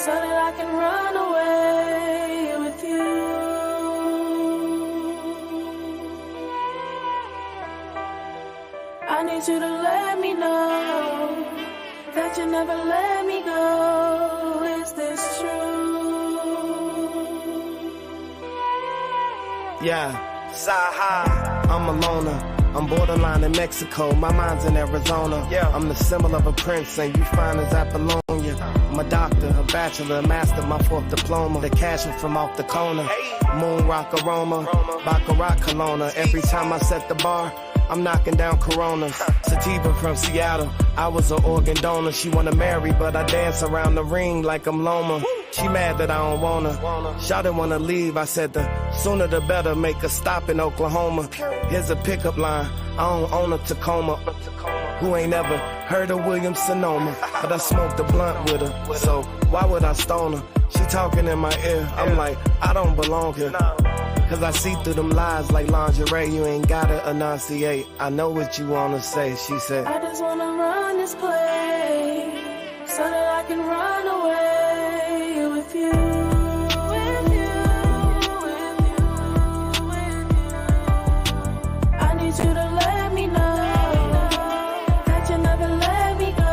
so that I can run away with you. I need you to let me know that you never let me go. Is this true? Yeah, Saha, I'm a loner. I'm borderline in Mexico, my mind's in Arizona. Yeah. I'm the symbol of a prince, and you find as Apollonia. I'm a doctor, a bachelor, a master, my fourth diploma. The casual from off the corner. Moon rock aroma, Baccarat Kelowna. Every time I set the bar, I'm knocking down Coronas. Sativa from Seattle, I was an organ donor. She wanna marry, but I dance around the ring like I'm Loma. She mad that I don't wanna. Shawty wanna leave, I said the sooner the better. Make a stop in Oklahoma. Here's a pickup line, I don't own a Tacoma. Who ain't ever heard of Williams Sonoma? But I smoked a blunt with her, so why would I stone her? She talking in my ear, I'm like, I don't belong here. Cause I see through them lies like lingerie. You ain't gotta enunciate, I know what you wanna say. She said, I just wanna run this place so that I can run away with you. I need you to let me know that you never let me go.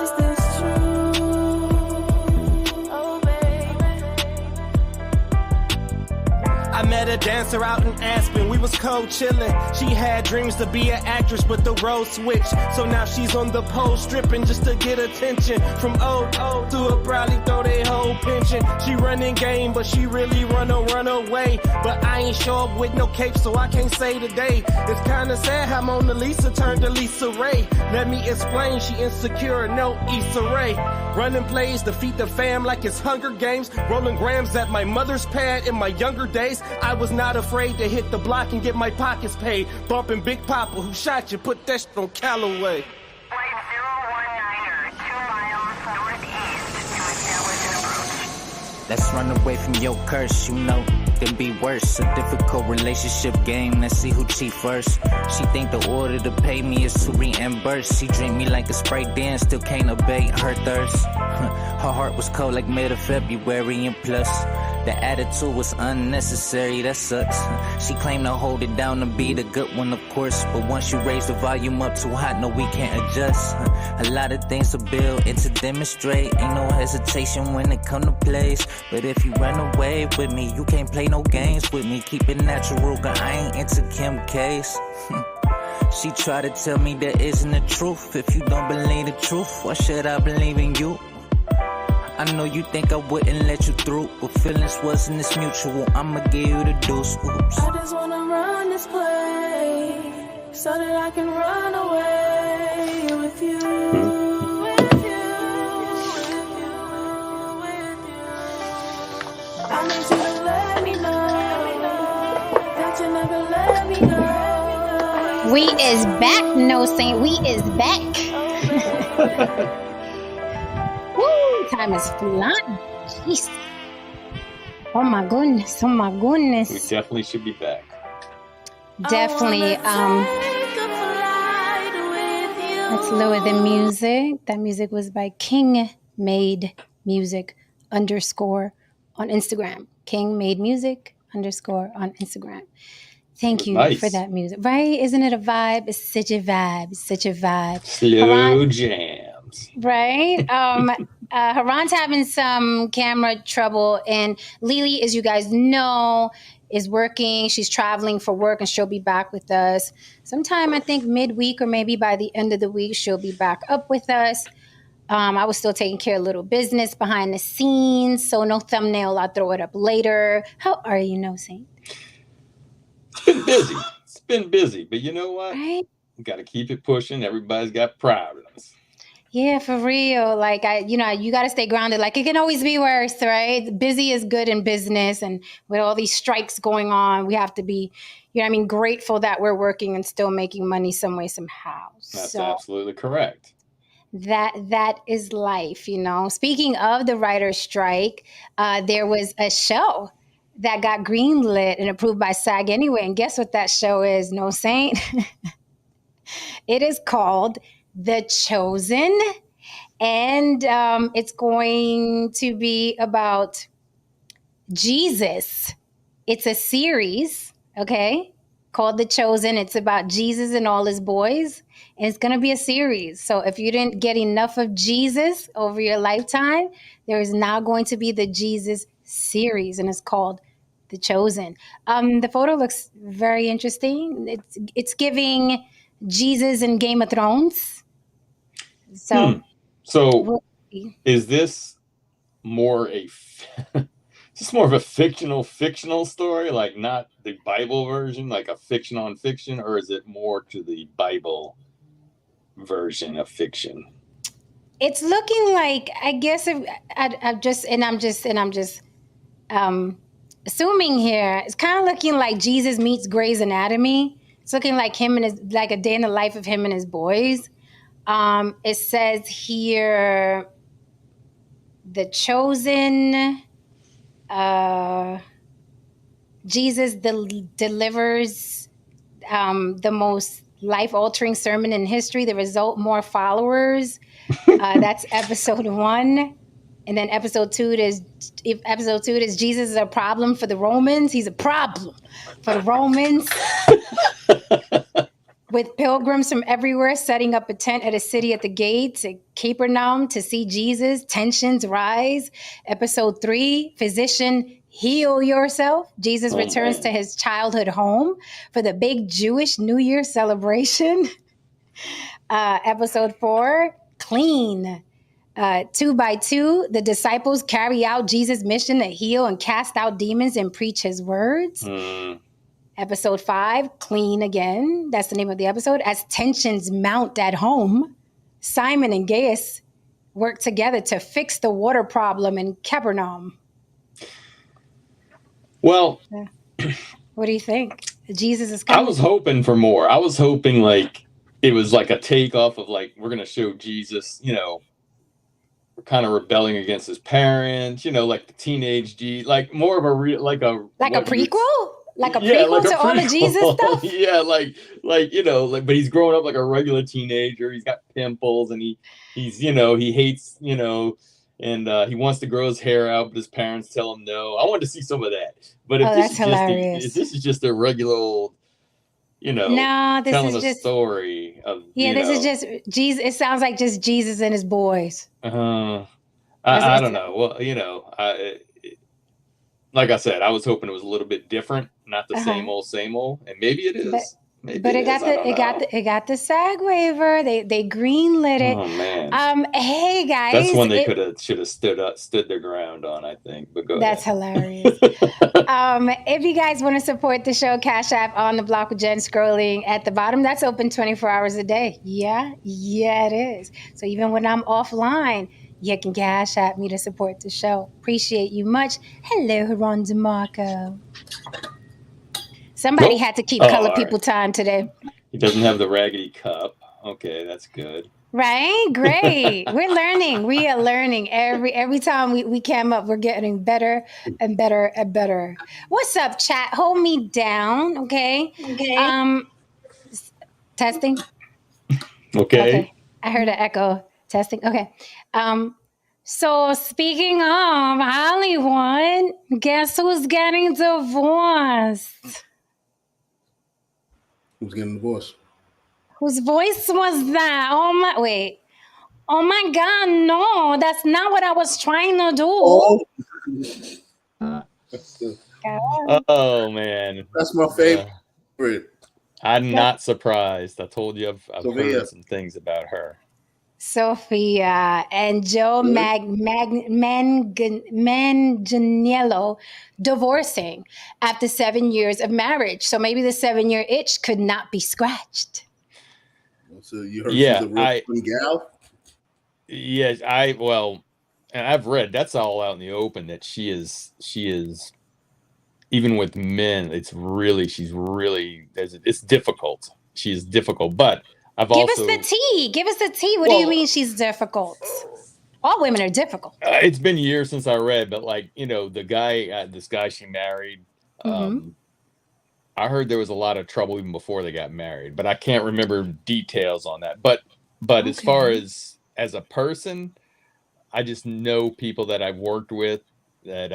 Is this true? Oh, baby. I met a dancer out in Aspen, we was co-chillin'. She had dreams to be an actress, but the role switched. So now she's on the pole stripping just to get attention. From old to a probably throw their whole pension. She running game, but she really run away. But I ain't show up with no cape, so I can't say today. It's kinda sad how Mona Lisa turned to Lisa Ray. Let me explain, she insecure, no Issa Rae. Running plays, defeat the fam like it's Hunger Games. Rolling grams at my mother's pad in my younger days. I was not afraid to hit the block and get my pockets paid. Bumping Big Papa, who shot you, put that shit on Callaway. Flight 019er, 2 miles northeast to establish an approach. Let's run away from your curse, you know, then be worse. A difficult relationship game, let's see who cheat first. She think the order to pay me is to reimburse. She drink me like a Sprite, then still can't abate her thirst. Her heart was cold like mid of February, and plus the attitude was unnecessary, that sucks. She claimed to hold it down to be the good one, of course. But once you raise the volume up too hot, no, we can't adjust. A lot of things to build and to demonstrate. Ain't no hesitation when it come to place. But if you run away with me, you can't play no games with me. Keep it natural, cause I ain't into Kim K's. She tried to tell me there isn't the truth. If you don't believe the truth, why should I believe in you? I know you think I wouldn't let you through, but feelings wasn't this mutual. I'ma give you the deuce. Oops. I just wanna run this place so that I can run away with you. I need you to let me know that you never let me go. We is back, no saint. We is back. Woo, time is flying. Jeez. Oh my goodness. Oh my goodness. We definitely should be back. Definitely. Let's lower the music. That music was by King Made Music _ on Instagram. King Made Music _ on Instagram. Thank you for that music. Right? Isn't it a vibe? It's such a vibe. It's such a vibe. Slow jams. Right? Haran's having some camera trouble, and Lily, as you guys know, is working. She's traveling for work, and she'll be back with us sometime, I think, midweek or maybe by the end of the week. She'll be back up with us. I was still taking care of a little business behind the scenes, so no thumbnail. I'll throw it up later. How are you, No Saint? It's been busy. It's been busy, but you know what? Right? We got to keep it pushing. Everybody's got problems. Yeah, for real. Like, you got to stay grounded. Like, it can always be worse, right? Busy is good in business. And with all these strikes going on, we have to be, grateful that we're working and still making money some way, somehow. That's absolutely correct. That is life, Speaking of the writer's strike, there was a show that got greenlit and approved by SAG anyway. And guess what that show is, No Saint? It is called The Chosen. And it's going to be about Jesus. It's a series, okay, called The Chosen. It's about Jesus and all his boys. And it's going to be a series. So if you didn't get enough of Jesus over your lifetime, there is now going to be the Jesus series, and it's called The Chosen. The photo looks very interesting. It's giving Jesus in Game of Thrones. So, So is this more is this more of a fictional story, like not the Bible version, like a fiction on fiction, or is it more to the Bible version of fiction? it's looking like, I guess, if I'm just assuming here, it's kind of looking like Jesus meets Grey's Anatomy. It's looking like him and his, like a day in the life of him and his boys. It says here, The Chosen. Jesus delivers the most life-altering sermon in history. The result, more followers. That's episode 1. And then episode 2 is Jesus is a problem for the Romans. He's a problem for the Romans. With pilgrims from everywhere setting up a tent at a city at the gates at Capernaum to see Jesus, tensions rise. Episode 3, physician, heal yourself. Jesus returns to his childhood home for the big Jewish New Year celebration. Episode 4, clean. 2 by 2, the disciples carry out Jesus' mission to heal and cast out demons and preach his words. Episode 5, clean again. That's the name of the episode. As tensions mount at home, Simon and Gaius work together to fix the water problem in Capernaum. Well, what do you think? Jesus is coming. I was hoping for more. I was hoping like it was like a takeoff of like, we're going to show Jesus, you know, kind of rebelling against his parents, you know, like the teenage like more of a like a prequel? Like a prequel to all the Jesus stuff? Yeah, like you know, like, but he's growing up like a regular teenager. He's got pimples, and he's you know, he hates, you know, and he wants to grow his hair out, but his parents tell him no. I wanted to see some of that. But if this is just a regular old, you know, no, this telling is just story of is just Jesus. It sounds like just Jesus and his boys. I don't know. Well, you know, like I said, I was hoping it was a little bit different, not the same old, and maybe it is. But it got the SAG waiver. They greenlit it. Oh man. Hey guys, that's one they should have stood their ground on, I think. But go that's ahead. hilarious. If you guys want to support the show, Cash App on the Block with Jen scrolling at the bottom. That's open 24 hours a day. Yeah, it is. So even when I'm offline, you can Cash App me to support the show. Appreciate you much. Hello, Ron DeMarco. Somebody had to keep color people time today. He doesn't have the raggedy cup. Okay, that's good. Right? Great. We're learning. We are learning. Every time we came up, we're getting better and better and better. What's up, chat? Hold me down, okay? Testing? Okay. I heard an echo. Testing? Okay. So speaking of Hollywood, guess who's getting divorced? Who's getting divorced? Whose voice was that? Oh my God, no, that's not what I was trying to do. Oh man. That's my favorite. I'm not surprised. I told you I've heard some things about her. Sophia and Joe Manganiello divorcing after 7 years of marriage. So maybe the 7-year itch could not be scratched. So you heard she's a real fun gal? Yes, and I've read that's all out in the open that she is even with men, it's difficult. She's difficult, but Give us the tea. What do you mean she's difficult? All women are difficult. It's been years since I read, but like, you know, the guy, this guy she married, I heard there was a lot of trouble even before they got married, but I can't remember details on that. But as far as as a person, I just know people that I've worked with that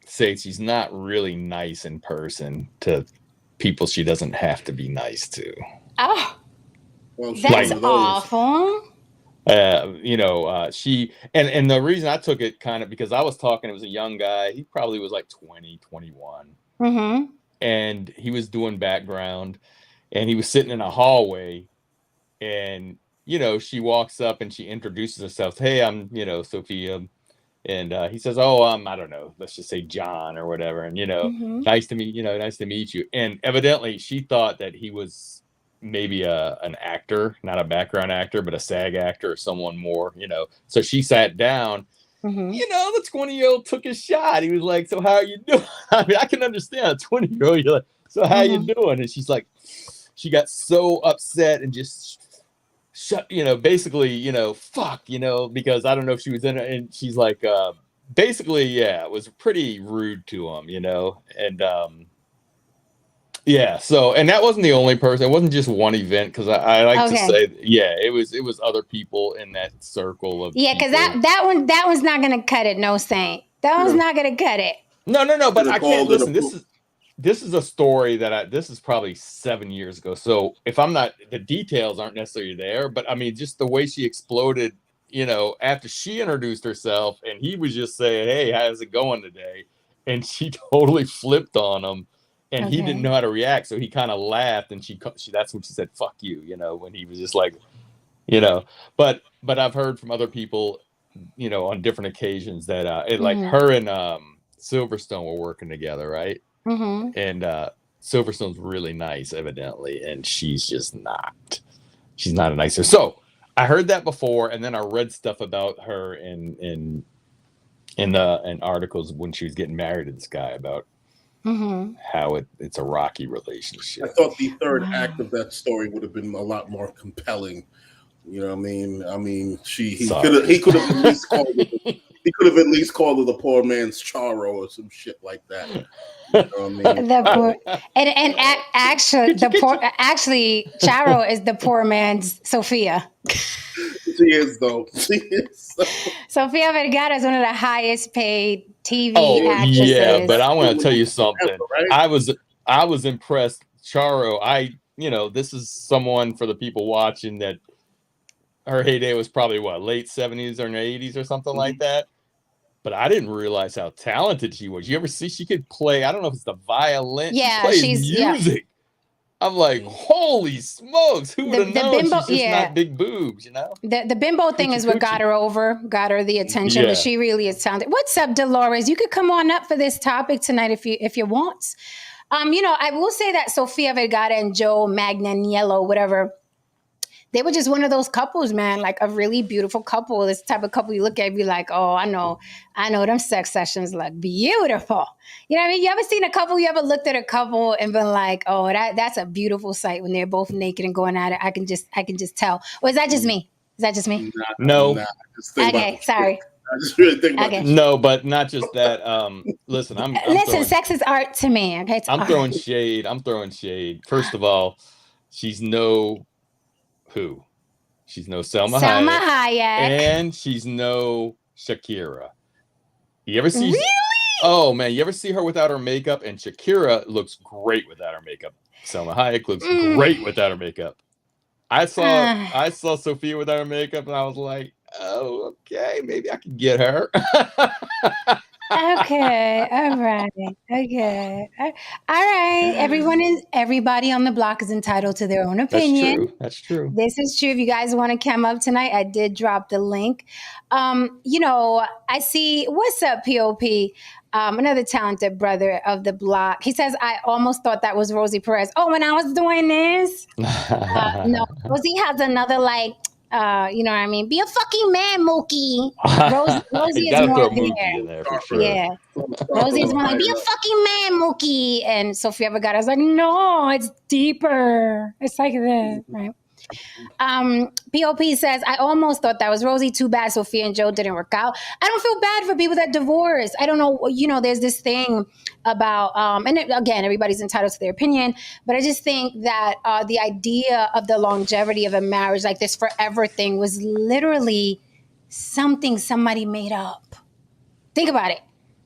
say she's not really nice in person to people she doesn't have to be nice to. Oh, Well, that's awful. She and the reason I took it kind of because I was talking, it was a young guy. He probably was like 20, 21. Mm-hmm. And he was doing background and he was sitting in a hallway and, she walks up and she introduces herself. Hey, I'm, Sophia. And he says, oh, I don't know, let's just say John or whatever. And, Mm-hmm. nice to meet you. And evidently she thought that he was maybe an actor, not a background actor, but a SAG actor or someone more, So she sat down. Mm-hmm. The 20-year-old took his shot. He was like, so how are you doing? I mean, I can understand a 20-year-old. You're like, so how you doing? And she's like, she got so upset and just shut, basically, fuck, because I don't know if she was in it. And she's like, basically, yeah, it was pretty rude to him, and yeah. So, and that wasn't the only person. It wasn't just one event because I like to say, yeah, it was other people in that circle of because that one's not gonna cut it. No Saint, that one's not gonna cut it. No. But I can't listen. This is a story that this is probably 7 years ago. So if I'm not, the details aren't necessarily there, but I mean, just the way she exploded, after she introduced herself and he was just saying, hey, how's it going today? And she totally flipped on him. And he didn't know how to react, so he kind of laughed, and she that's when she said "fuck you," when he was just like, But I've heard from other people, on different occasions that like her and Silverstone were working together, right? Mm-hmm. And Silverstone's really nice, evidently, and she's just not. She's not a nicer. So I heard that before, and then I read stuff about her in articles when she was getting married to this guy about. How it's a rocky relationship. I thought the third act of that story would have been a lot more compelling. You know what I mean? He could have at least called it. He could have at least called it the poor man's Charo or some shit like that. You know what I mean? Actually, Charo is the poor man's Sophia. She is though. Sophia Vergara is one of the highest paid TV actresses. Yeah, but I want to tell you something. Right? I was impressed. Charo, this is someone for the people watching that her heyday was probably late 70s or 80s or something like that. But I didn't realize how talented she was. You ever see she could play? I don't know if it's the violin. Yeah, she's music. Yeah. I'm like, holy smokes! Who would have known? Bimbo, she's just not big boobs, The bimbo thing is what got her the attention. But she really is talented. What's up, Dolores? You could come on up for this topic tonight if you want. I will say that Sofia Vergara and Joe Manganiello, whatever, they were just one of those couples, man, like a really beautiful couple. This type of couple you look at and be like, oh, I know them sex sessions look beautiful. You know what I mean? You ever seen a couple, you ever looked at a couple and been like, oh, that's a beautiful sight when they're both naked and going at it. I can just tell. Or is that just me? No. Okay, sorry. I just really think about No, but not just that. Listen, I'm sex is art to me. Okay, I'm throwing shade. First of all, she's no who? She's no Selma Hayek, and she's no Shakira. You ever see? Really? Oh man, you ever see her without her makeup? And Shakira looks great without her makeup. Selma Hayek looks great without her makeup. I saw Sophia without her makeup, and I was like, oh, okay, maybe I can get her. Okay, all right, okay, all right. Everybody on the block is entitled to their own opinion. That's true. This is true. If you guys want to come up tonight, I did drop the link. I see. What's up, POP? Another talented brother of the block. He says, I almost thought that was Rosie Perez. Oh, when I was doing this, no, Rosie has another you know what I mean? Be a fucking man, Mookie. Rosie is more there. For sure. Yeah. Rosie is more like, be a fucking man, Mookie. And Sofia Vergara is like, no, it's deeper. It's like that, right? POP says, I almost thought that was Rosie. Too bad Sophia and Joe didn't work out. I don't feel bad for people that divorce. I don't know, there's this thing about, again, everybody's entitled to their opinion, but I just think that the idea of the longevity of a marriage, like this forever thing, was literally something somebody made up. Think about it.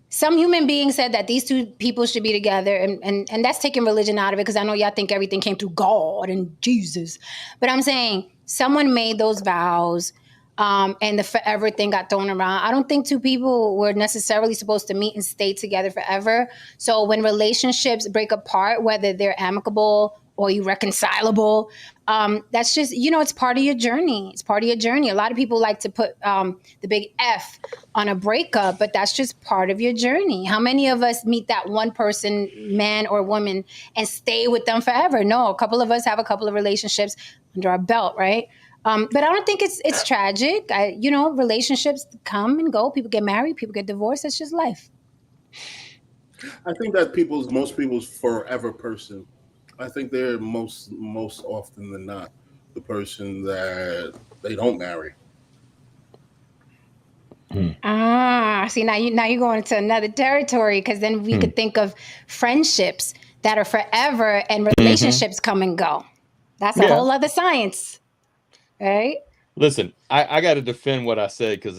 Some human being said that these two people should be together, and that's taking religion out of it, because I know y'all think everything came through God and Jesus. But I'm saying someone made those vows, and the forever thing got thrown around. I don't think two people were necessarily supposed to meet and stay together forever. So when relationships break apart, whether they're amicable or irreconcilable, that's just, it's part of your journey. It's part of your journey. A lot of people like to put the big F on a breakup, but that's just part of your journey. How many of us meet that one person, man or woman, and stay with them forever? No, a couple of us have a couple of relationships under our belt, right? But I don't think it's tragic. Relationships come and go. People get married, people get divorced. It's just life. I think that most people's forever person, I think they're most often than not the person that they don't marry. See, now you're going into another territory, because then we could think of friendships that are forever and relationships come and go. That's a whole other science, right? Listen, I got to defend what I said, because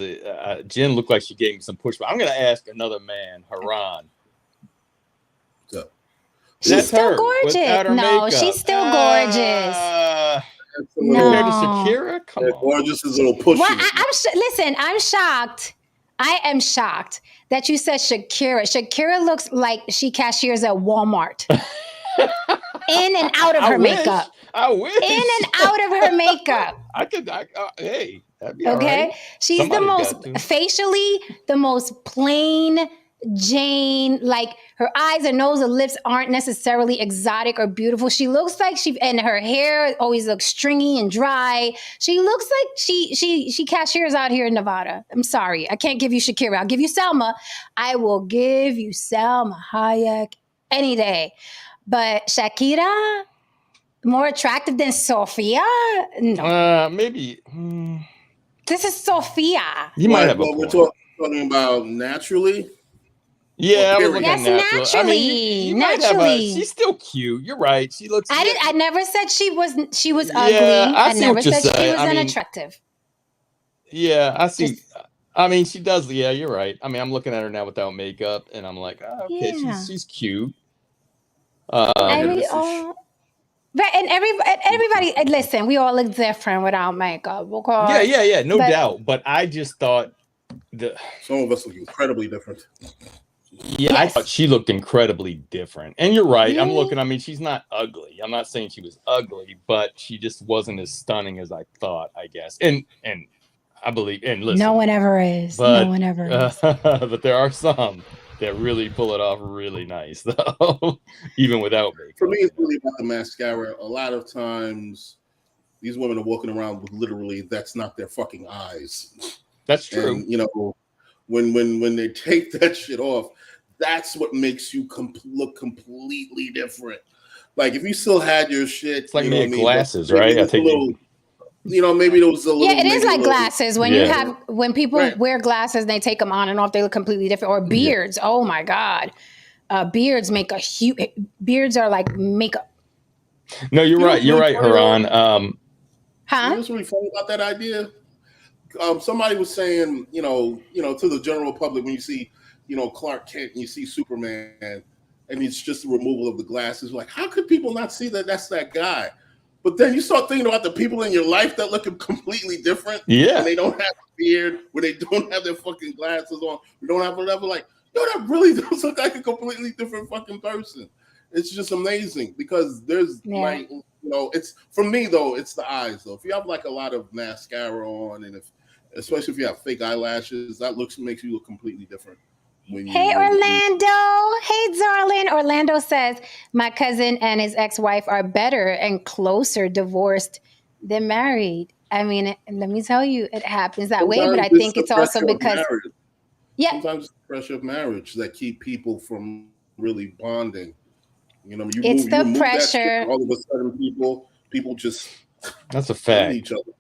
Jen looked like she gave me some pushback. I'm going to ask another man, Haran. She's still gorgeous. No, makeup. She's still gorgeous. No. Compared to Shakira? Come on. Gorgeous is a little pushy. Well, listen, I'm shocked. I am shocked that you said Shakira. Shakira looks like she cashiers at Walmart. In and out of her makeup. I wish. In and out of her makeup. Hey, that'd be okay. All right. She's Somebody the most facially, the most plain Jane, like her eyes, her nose, her lips aren't necessarily exotic or beautiful. She looks like and her hair always looks stringy and dry. She looks like she cashiers out here in Nevada. I'm sorry. I can't give you Shakira. I'll give you Selma. I will give you Selma Hayek any day. But Shakira, more attractive than Sophia? No. Maybe. This is Sophia. You might have a we're talking about naturally. Yeah, I was looking naturally. natural. I mean, you naturally. She's still cute. You're right. She looks. I never said she was ugly. I never said she was unattractive. Yeah, I see. I mean, she does. Yeah, you're right. I mean, I'm looking at her now without makeup, and I'm like, okay, she's cute. But everybody, listen, we all look different without makeup. Okay? Yeah, no doubt. But I just thought some of us look incredibly different. Yeah, yes. I thought she looked incredibly different. And you're right. I'm looking, I mean, she's not ugly. I'm not saying she was ugly, but she just wasn't as stunning as I thought, I guess. And I believe, and listen. No one ever is. But, no one ever is. But there are some that really pull it off really nice, though, even without makeup. For me, it's really about the mascara. A lot of times, these women are walking around with literally, that's not their fucking eyes. That's true. And, when they take that shit off, that's what makes you look completely different. Like if you still had your shit, it's like glasses, right? I think maybe there was a little. Yeah, it is like glasses. When people wear glasses, and they take them on and off, they look completely different. Or beards. Yeah. Oh my god, beards make a huge. Beards are like makeup. No, you're right. You're right, Haran. What's really funny about that idea? Somebody was saying, to the general public, when you see, Clark Kent and you see Superman and it's just the removal of the glasses, like, how could people not see that that's that guy? But then you start thinking about the people in your life that look completely different. Yeah. And they don't have a beard, where they don't have their fucking glasses on, they don't have whatever, like, that really does look like a completely different fucking person. It's just amazing because there's it's, for me though, it's the eyes though. If you have like a lot of mascara on and especially if you have fake eyelashes, that makes you look completely different. Hey, Orlando. Hey, darling. Orlando says, my cousin and his ex-wife are better and closer divorced than married. I mean, let me tell you, it happens that way, but I think it's also because... Sometimes it's the pressure of marriage that keep people from really bonding. It's the pressure. All of a sudden, people just That's a in fact. each other.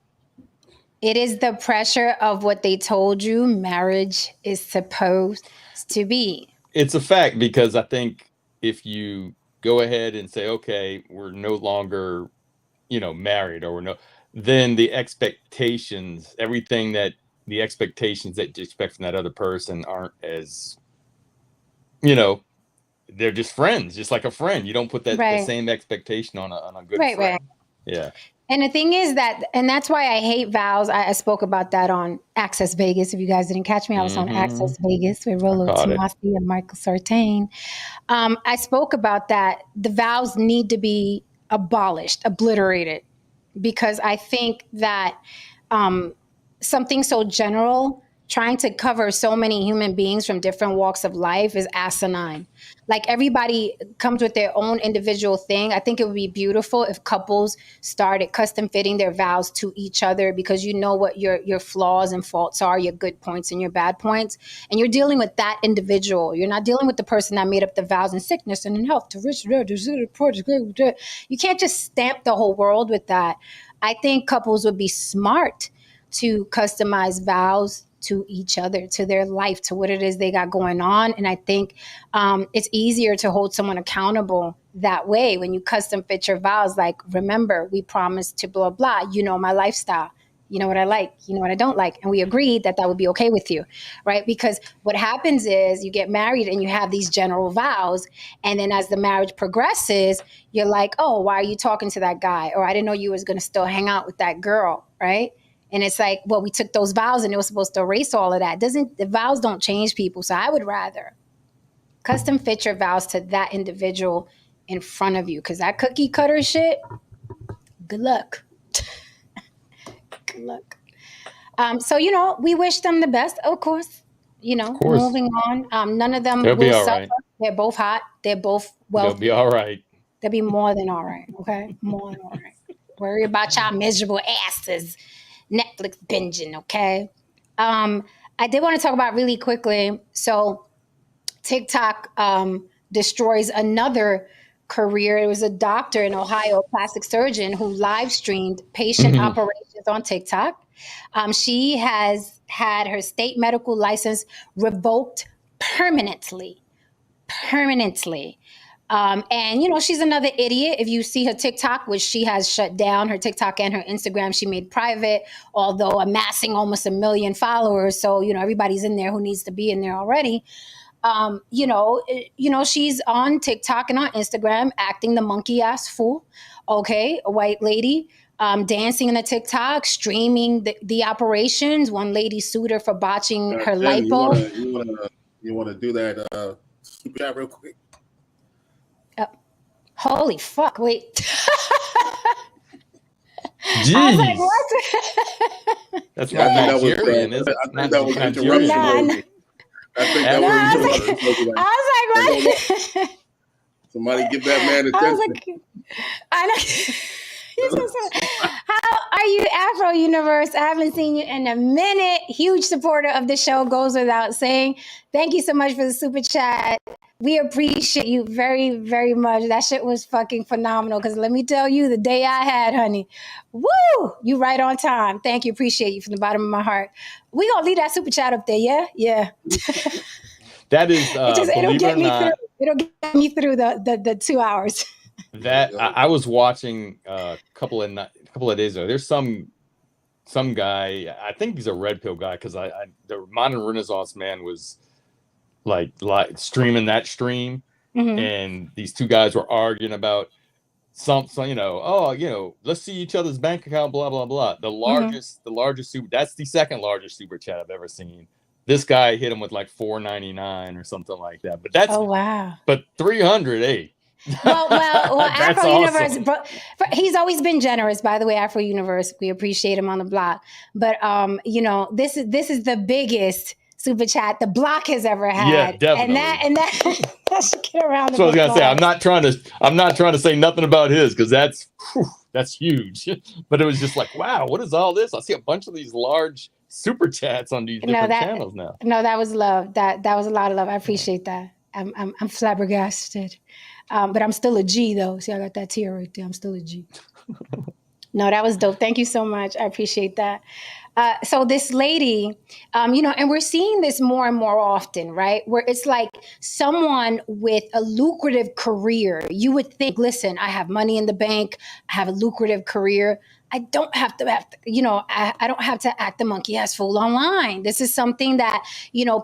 It is the pressure of what they told you marriage is supposed to be. It's a fact because I think if you go ahead and say, okay, we're no longer, married, or then the expectations, the expectations that you expect from that other person aren't as, they're just friends, just like a friend. You don't put the Right. same expectation on a good Right, friend. right. Yeah. And the thing is and that's why I hate vows. I spoke about that on Access Vegas. If you guys didn't catch me, I was on Access Vegas with Rolo caught it. Tomasi and Michael Sartain. I spoke about that. The vows need to be abolished, obliterated, because I think that something so general, trying to cover so many human beings from different walks of life, is asinine. Like, everybody comes with their own individual thing. I think it would be beautiful if couples started custom fitting their vows to each other, because you know what your flaws and faults are, your good points and your bad points. And you're dealing with that individual. You're not dealing with the person that made up the vows in sickness and in health. You can't just stamp the whole world with that. I think couples would be smart to customize vows to each other, to their life, to what it is they got going on. And I think it's easier to hold someone accountable that way when you custom fit your vows. Like, remember, we promised to blah, blah, my lifestyle. You know what I like, you know what I don't like. And we agreed that would be okay with you, right? Because what happens is you get married and you have these general vows. And then as the marriage progresses, you're like, oh, why are you talking to that guy? Or I didn't know you was going to still hang out with that girl, right? And it's like, well, we took those vows and it was supposed to erase all of that. The vows don't change people. So I would rather custom fit your vows to that individual in front of you. Because that cookie cutter shit, good luck. Good luck. So, we wish them the best, of course. Moving on. None of them They'll be will all suffer. right. They're both hot. They're both wealthy. They'll be all right. They'll be more than all right. Okay? More than all right. Worry about y'all miserable asses. Netflix binging, okay? I did want to talk about really quickly. So TikTok destroys another career. It was a doctor in Ohio, a plastic surgeon, who live streamed patient operations on TikTok. She has had her state medical license revoked permanently. And she's another idiot. If you see her TikTok, which she has shut down, her TikTok and her Instagram, she made private, although amassing almost 1 million followers. So, everybody's in there who needs to be in there already. She's on TikTok and on Instagram acting the monkey ass fool. Okay. A white lady, dancing in the TikTok, streaming the operations. One lady sued her for botching her lipo. You want to do that super chat real quick? Holy fuck! Wait. Jeez. I was like, what? That's not Nigerian, is it? I think that was interruption. I think that was. I was like, what? Somebody give that man attention. I was like, I know. How are you, Afro Universe? I haven't seen you in a minute. Huge supporter of the show, goes without saying. Thank you so much for the super chat. We appreciate you very, very much. That shit was fucking phenomenal. Because let me tell you, the day I had, honey, woo, you right on time. Thank you. Appreciate you from the bottom of my heart. We gonna leave that super chat up there, yeah? Yeah. That is, it'll get me through. It'll get me through the 2 hours. That I was watching a couple of days ago. There's some guy. I think he's a red pill guy, because the Modern Renaissance Man was like streaming that stream, and these two guys were arguing about some let's see each other's bank account, blah blah blah. The largest super. That's the second largest super chat I've ever seen. This guy hit him with like $4.99 or something like that. But that's wow. But 300, hey. Well, Afro awesome. Universe, he's always been generous, by the way, Afro Universe. We appreciate him on the block. But this is the biggest super chat the block has ever had. Yeah, definitely. And that should get around. So I was gonna say, I'm not trying to say nothing about his, because that's huge. But it was just like, wow, what is all this? I see a bunch of these large super chats on these different channels now. No, that was love. That was a lot of love. I appreciate that. I'm flabbergasted. But I'm still a G though. See, I got that tear right there. I'm still a G. No, that was dope. Thank you so much. I appreciate that. So this lady, and we're seeing this more and more often, right? Where it's like someone with a lucrative career. You would think, listen, I have money in the bank, I have a lucrative career. I don't have to I don't have to act the monkey ass fool online. This is something that,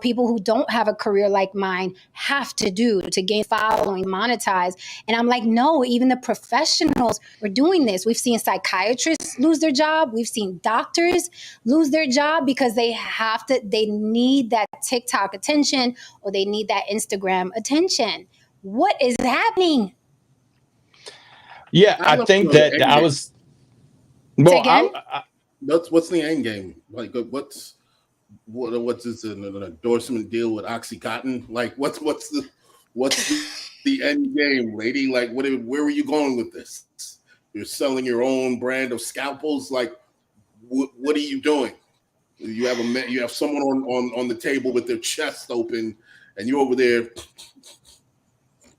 people who don't have a career like mine have to do to gain following, monetize. And I'm like, no, even the professionals are doing this. We've seen psychiatrists lose their job. We've seen doctors lose their job because they need that TikTok attention or they need that Instagram attention. What is happening? Yeah, I think that I was. Well, again? What's the end game? Like, what's this, an endorsement deal with OxyContin? Like, what's the end game, lady? Like, where were you going with this? You're selling your own brand of scalpels. Like, what are you doing? You have someone on the table with their chest open, and you're over there.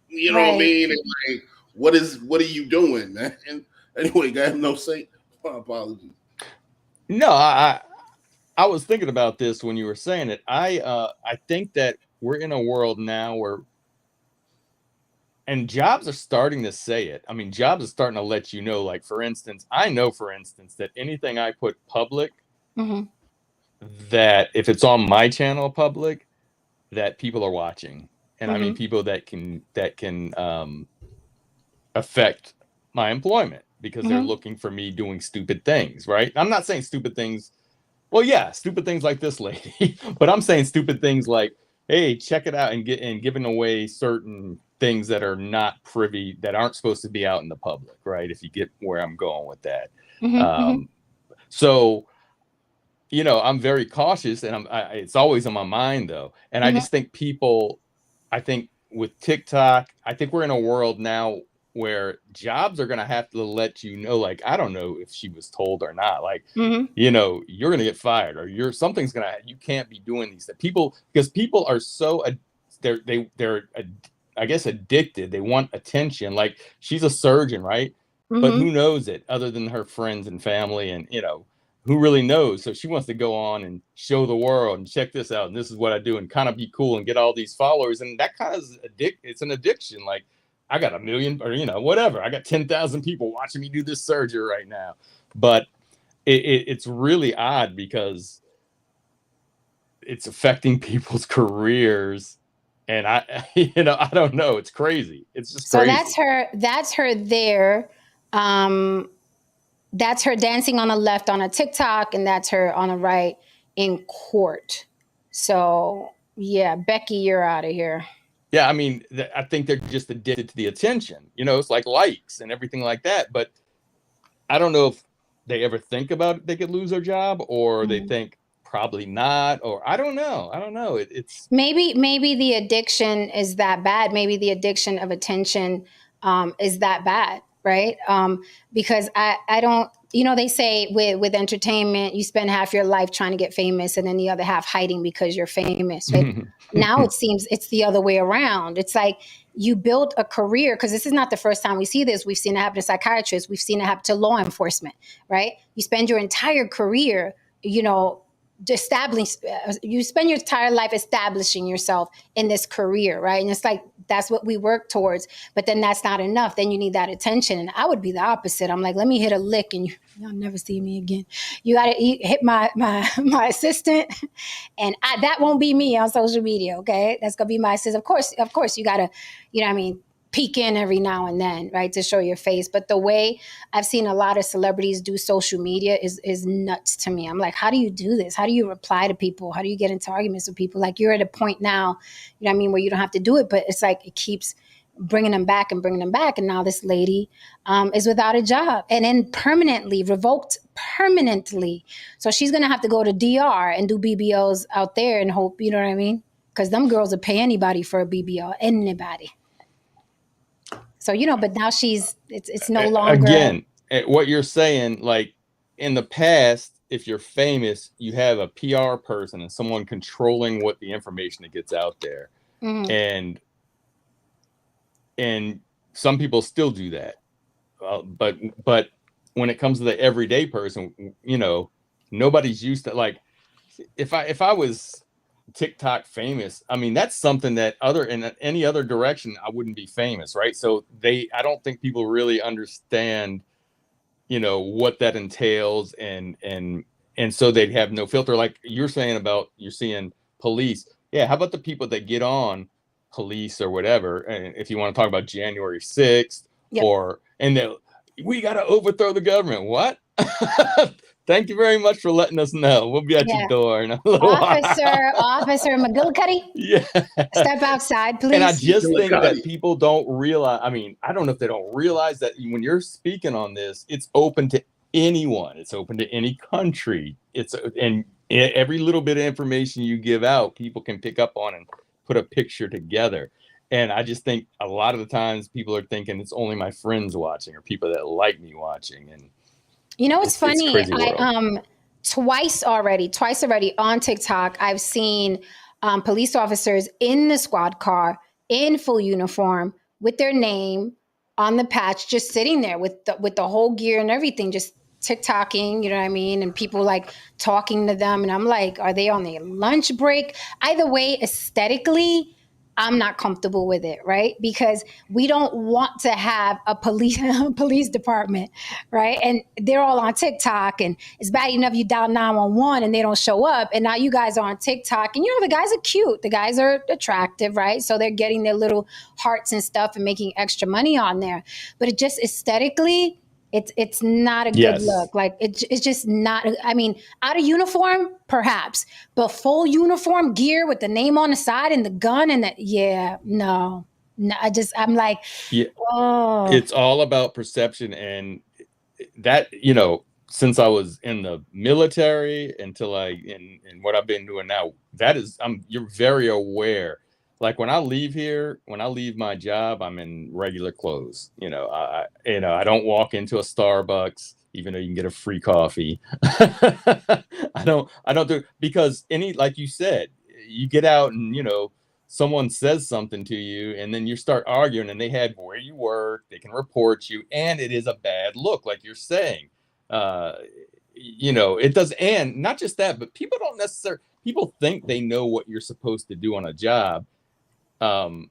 You know what I mean? And like, what are you doing, man? And anyway, I have no say. Apologies. No, I was thinking about this when you were saying it. I think that we're in a world now where, and jobs are starting to say it. I mean, jobs are starting to let you know. Like, for instance, I know, that anything I put public, that if it's on my channel public, that people are watching, and I mean people that can affect my employment. Because they're looking for me doing stupid things, right? I'm not saying stupid things. Well, yeah, stupid things like this lady, but I'm saying stupid things like, hey, check it out, and giving away certain things that are not privy, that aren't supposed to be out in the public, right? If you get where I'm going with that. So, I'm very cautious, and it's always on my mind though. And I just think with TikTok, I think we're in a world now where jobs are going to have to let you know, like, I don't know if she was told or not, like, you're going to get fired, or you can't be doing these things. Because people are so, they're I guess addicted. They want attention. Like, she's a surgeon, right? But who knows it other than her friends and family, and, who really knows? So she wants to go on and show the world, and check this out, and this is what I do, and kind of be cool and get all these followers. And that kind of it's an addiction. Like, I got 1 million, or whatever. I got 10,000 people watching me do this surgery right now. But it's really odd because it's affecting people's careers, and I don't know. It's crazy. It's just crazy. So that's her there. That's her dancing on the left on a TikTok, and that's her on the right in court. So yeah, Becky, you're out of here. Yeah, I mean, I think they're just addicted to the attention. It's like likes and everything like that. But I don't know if they ever think about they could lose their job, or they think probably not, or I don't know. It's maybe the addiction is that bad. Maybe the addiction of attention is that bad, right? Because I don't. They say with entertainment, you spend half your life trying to get famous, and then the other half hiding because you're famous. Right? Now it seems it's the other way around. It's like you build a career, because this is not the first time we see this. We've seen it happen to psychiatrists. We've seen it happen to law enforcement, right? You spend your entire career, you spend your entire life establishing yourself in this career, right? And it's like, that's what we work towards. But then that's not enough. Then you need that attention. And I would be the opposite. I'm like, let me hit a lick and you'll never see me again. You got to hit my assistant, and that won't be me on social media, okay? That's going to be my assistant. Of course, you got to, peek in every now and then, right, to show your face. But the way I've seen a lot of celebrities do social media is nuts to me. I'm like, how do you do this? How do you reply to people? How do you get into arguments with people? Like, you're at a point now, where you don't have to do it, but it's like it keeps bringing them back. And now this lady is without a job, and then revoked permanently. So she's going to have to go to DR and do BBLs out there and hope, you know what I mean? Because them girls will pay anybody for a BBL, anybody. So, but now it's no longer. Again, what you're saying, like, in the past, if you're famous, you have a PR person and someone controlling what the information that gets out there. And some people still do that. But when it comes to the everyday person, you know, nobody's used to, like, if I was TikTok famous, I mean, that's something that in any other direction, I wouldn't be famous, right? So I don't think people really understand, you know, what that entails, and so they'd have no filter. Like you're saying about, you're seeing police. Yeah, how about the people that get on police or whatever? And if you want to talk about January 6th, Yep. we got to overthrow the government. What? Thank you very much for letting us know. We'll be at your Yeah. door in a little while. Officer McGillicuddy, Yeah. step outside, please. And I just think that McGillicuddy. people don't realize, I mean, I don't know if they don't realize that when you're speaking on this, it's open to anyone. It's open to any country. And every little bit of information you give out, people can pick up on and put a picture together. And I just think a lot of the times people are thinking it's only my friends watching or people that like me watching. And You know, it's funny. It's crazy world. I twice already on TikTok, I've seen police officers in the squad car in full uniform with their name on the patch, just sitting there with the whole gear and everything, just TikToking, you know what I mean? And people like talking to them. And I'm like, are they on their lunch break? Either way, aesthetically, I'm not comfortable with it, right? Because we don't want to have a police department, right? And they're all on TikTok, and it's bad enough you dial 911 and they don't show up, and now you guys are on TikTok, and you know the guys are cute, the guys are attractive, right? So they're getting their little hearts and stuff and making extra money on there, but it just aesthetically, it's not a good look. Like it's just not. I mean, out of uniform, perhaps, but full uniform gear with the name on the side and the gun and no. I'm like, oh. It's all about perception, and that, you know, since I was in the military until in what I've been doing now, you're very aware. Like when I leave my job, I'm in regular clothes. You know, I don't walk into a Starbucks, even though you can get a free coffee. I don't do, because like you said, you get out and, you know, someone says something to you and then you start arguing and they have where you work, they can report you, and it is a bad look, like you're saying. You know, it does. And not just that, but people think they know what you're supposed to do on a job. And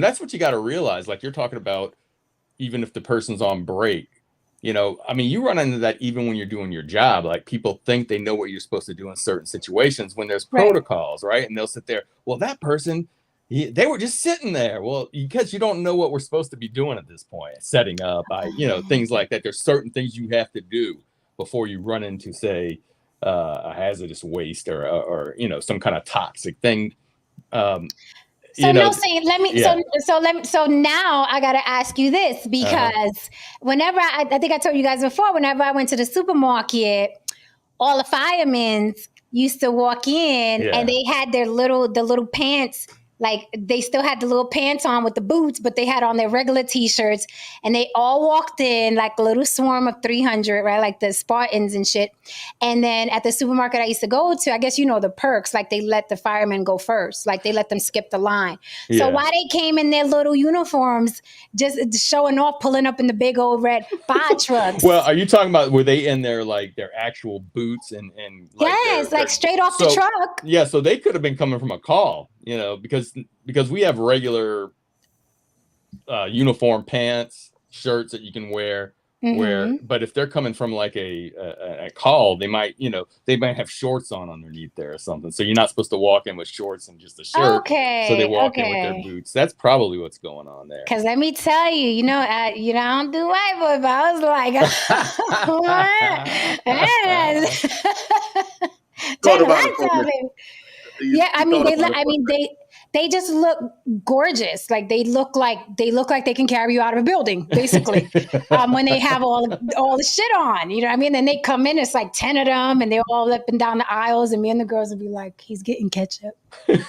that's what you got to realize. Like you're talking about, even if the person's on break, you know, I mean, you run into that even when you're doing your job. Like people think they know what you're supposed to do in certain situations when there's protocols, right? And they'll sit there. Well, that person, they were just sitting there. Well, because you don't know what we're supposed to be doing at this point, setting up, you know, things like that. There's certain things you have to do before you run into, say, a hazardous waste or you know, some kind of toxic thing. So now I got to ask you this, because whenever I think I told you guys before, whenever I went to the supermarket, all the firemen used to walk in and they had the little pants. Like they still had the little pants on with the boots, but they had on their regular t-shirts, and they all walked in like a little swarm of 300, right? Like the Spartans and shit. And then at the supermarket I used to go to, I guess you know the perks, like they let the firemen go first, like they let them skip the line. So why they came in their little uniforms, just showing off, pulling up in the big old red fire trucks? Well, are you talking about, were they in their actual boots and like straight off the truck? Yeah, so they could have been coming from a call, you know, because we have regular uniform pants, shirts that you can wear. But if they're coming from like a call, they might have shorts on underneath there or something. So you're not supposed to walk in with shorts and just a shirt. Okay. So they walk in with their boots. That's probably what's going on there. Because let me tell you, I don't do white boy, but I was like, yeah, I mean, they just look gorgeous. Like they look like they can carry you out of a building, basically. When they have all the shit on, you know what I mean? Then they come in, it's like 10 of them, and they're all up and down the aisles, and me and the girls would be like, he's getting ketchup. It's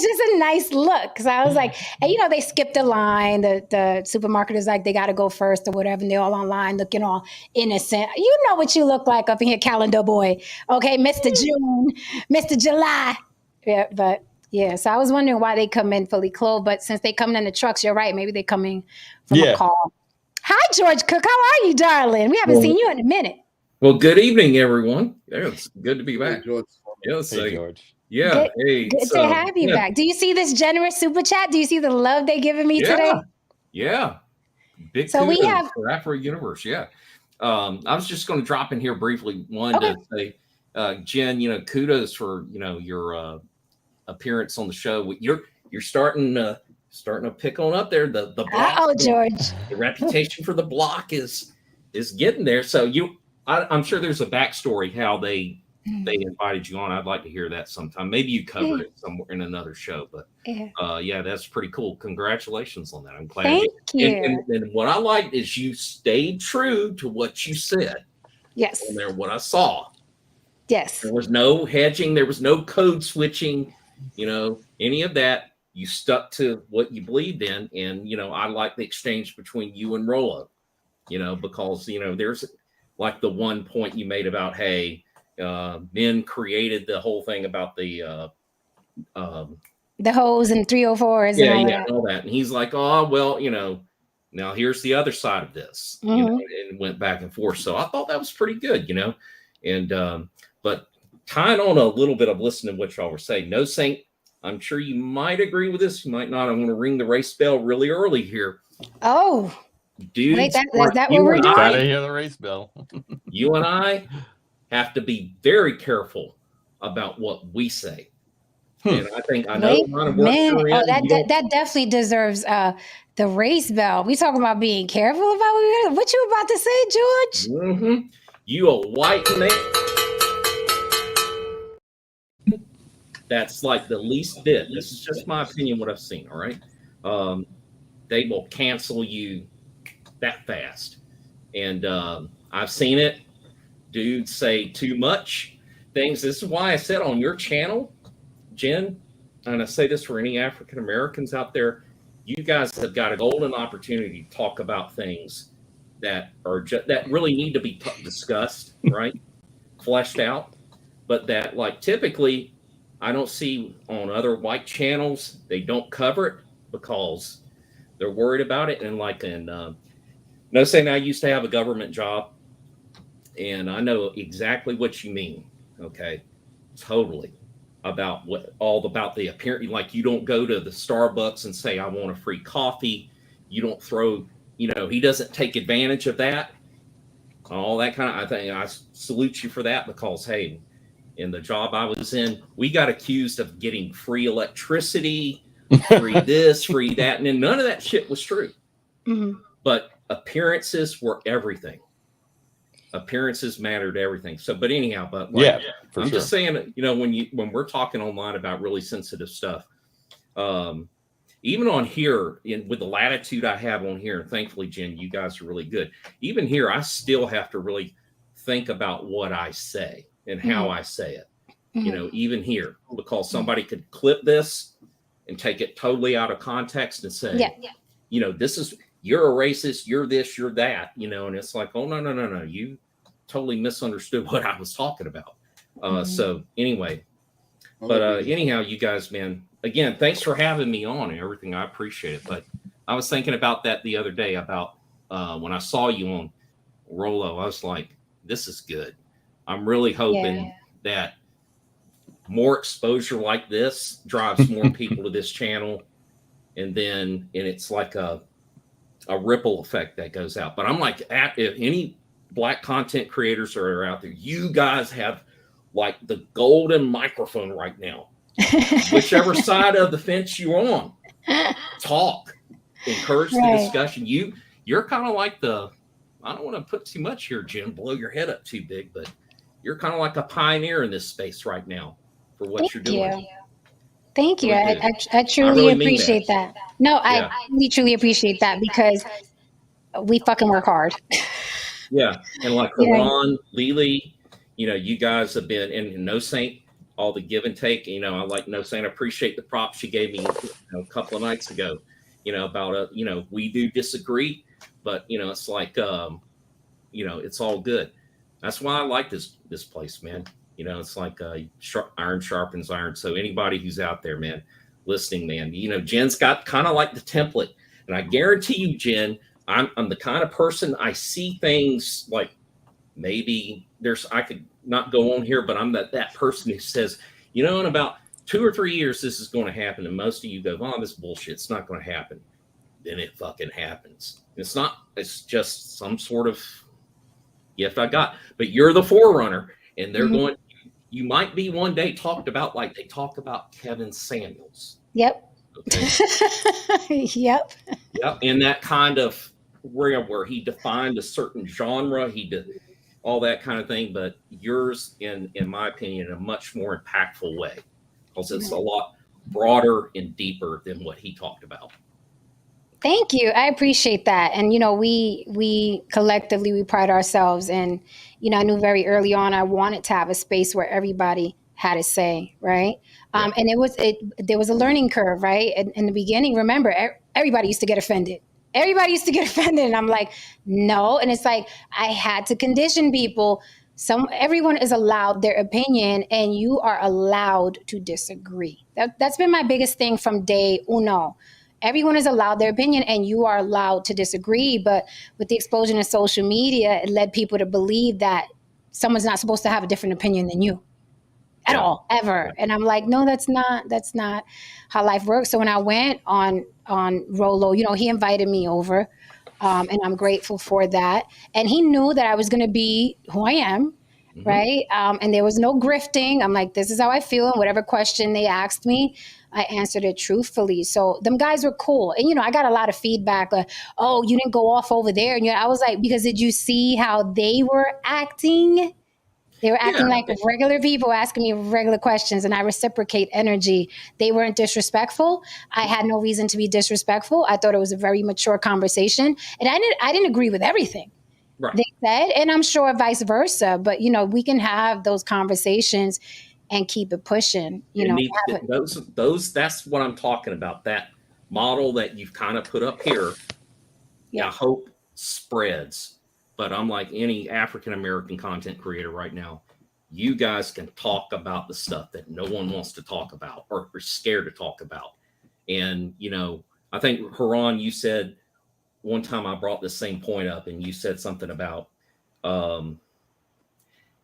just a nice look, because I was like, and they skipped the line. The supermarket is like, they got to go first or whatever, and they're all online looking all innocent. You know what you look like up in here, calendar boy. Okay, Mr. June, Mr. July. Yeah, but yeah, so I was wondering why they come in fully clothed, but since they come in the trucks, you're right. Maybe they come in from a call. Hi, George Cook. How are you, darling? We haven't seen you in a minute. Well, good evening, everyone. Yeah, it's good to be Hey, back. George. Yeah, Hey, George. yeah. Hey, Good to have you back. Do you see this generous super chat? Do you see the love they're giving me today? Yeah. Big So we kudos have for Afro Universe. Yeah. I was just going to drop in here briefly. One Okay. to say, Jen, kudos for your appearance on the show. You're starting to pick on up there. The block, oh, George. the reputation for the block is getting there. So I'm sure there's a backstory how they invited you on. I'd like to hear that sometime. Maybe you covered it somewhere in another show, but yeah, that's pretty cool. Congratulations on that. I'm glad. Thank you. And what I liked is you stayed true to what you said. Yes. On there, what I saw. Yes. There was no hedging. There was no code switching. Any of that. You stuck to what you believed in, and I like the exchange between you and Rollo. Because there's like the one point you made about, hey, men created the whole thing about the hoes and 304s and all that. And he's like, oh, well, now here's the other side of this, and went back and forth. So I thought that was pretty good, and but tying on a little bit of listening to what y'all were saying, No Saint, I'm sure you might agree with this, you might not. I'm going to ring the race bell really early here. Oh, dude, is that what we're doing? Gotta hear the race bell. You and I have to be very careful about what we say. And I know the amount of work you're in, that definitely deserves the race bell. We talking about being careful about what you about to say, George? Mm-hmm. You a white man. That's like the least bit. This is just my opinion, what I've seen. All right. They will cancel you that fast. And I've seen it. Dudes say too much things. This is why I said on your channel, Jen, and I say this for any African Americans out there, you guys have got a golden opportunity to talk about things that are that really need to be discussed, right? Fleshed out, but that like typically I don't see on other white channels. They don't cover it because they're worried about it. And like no saying I used to have a government job, and I know exactly what you mean. Okay, totally. About about the appearance. Like you don't go to the Starbucks and say, I want a free coffee. You don't throw, he doesn't take advantage of that. All that kind of, I think I salute you for that because, hey, in the job I was in, we got accused of getting free electricity, free this, free that. And then none of that shit was true. Mm-hmm. But appearances were everything. Appearances mattered everything. So, but anyhow, but like, I'm just saying, when we're talking online about really sensitive stuff, even on here with the latitude I have on here, thankfully, Jen, you guys are really good. Even here, I still have to really think about what I say and how I say it, even here, because somebody could clip this and take it totally out of context and say, this is, you're a racist, you're this, you're that, and it's like, oh, no. You totally misunderstood what I was talking about. So anyway, but anyhow, you guys, man, again, thanks for having me on and everything. I appreciate it. But I was thinking about that the other day about when I saw you on Rollo, I was like, this is good. I'm really hoping that more exposure like this drives more people to this channel. And it's like a ripple effect that goes out. But I'm like, if any Black content creators are out there, you guys have like the golden microphone right now. Whichever side of the fence you're on, talk, encourage the discussion. You're kind of like I don't want to put too much here, Jim, blow your head up too big, but you're kind of like a pioneer in this space right now for what you're doing. Thank you. I truly appreciate that. No, I really truly appreciate that because we fucking work hard. Yeah. And like Ron, Lily, you guys have been, and No Saint, all the give and take, I like No Saint, I appreciate the props she gave me a couple of nights ago, about, we do disagree, but, it's like, it's all good. That's why I like this place, man. It's like iron sharpens iron. So anybody who's out there, man, listening, man, Jen's got kind of like the template. And I guarantee you, Jen, I'm the kind of person, I see things like, maybe I could not go on here, but I'm that person who says, in about 2 or 3 years, this is going to happen. And most of you go, oh, this bullshit, it's not going to happen. Then it fucking happens. It's just some sort of gift I got, but you're the forerunner, and they're going, you might be one day talked about like they talk about Kevin Samuels. Yep. Okay. Yep. Yep. In that kind of where he defined a certain genre, he did all that kind of thing, but yours, in my opinion, in a much more impactful way, because it's a lot broader and deeper than what he talked about. Thank you. I appreciate that. And, we collectively, we pride ourselves. And, I knew very early on, I wanted to have a space where everybody had a say. Right. And there was a learning curve. Right. In the beginning, remember, everybody used to get offended. And I'm like, no. And it's like, I had to condition people. Everyone is allowed their opinion, and you are allowed to disagree. That's been my biggest thing from day uno. Everyone is allowed their opinion, and you are allowed to disagree. But with the explosion of social media, it led people to believe that someone's not supposed to have a different opinion than you at all, ever. And I'm like, no, that's not how life works. So when I went on Rolo, he invited me over, and I'm grateful for that. And he knew that I was going to be who I am. Right. And there was no grifting. I'm like, this is how I feel. And whatever question they asked me, I answered it truthfully. So them guys were cool. And, I got a lot of feedback. Like, oh, you didn't go off over there. And I was like, because did you see how they were acting? They were acting like regular people, asking me regular questions, and I reciprocate energy. They weren't disrespectful. I had no reason to be disrespectful. I thought it was a very mature conversation. And I didn't agree with everything. Right. They said, and I'm sure vice versa, but we can have those conversations and keep it pushing. That's what I'm talking about. That model that you've kind of put up here, I hope spreads. But I'm like any African American content creator right now. You guys can talk about the stuff that no one wants to talk about or are scared to talk about. And I think Haran, you said. One time I brought the same point up, and you said something about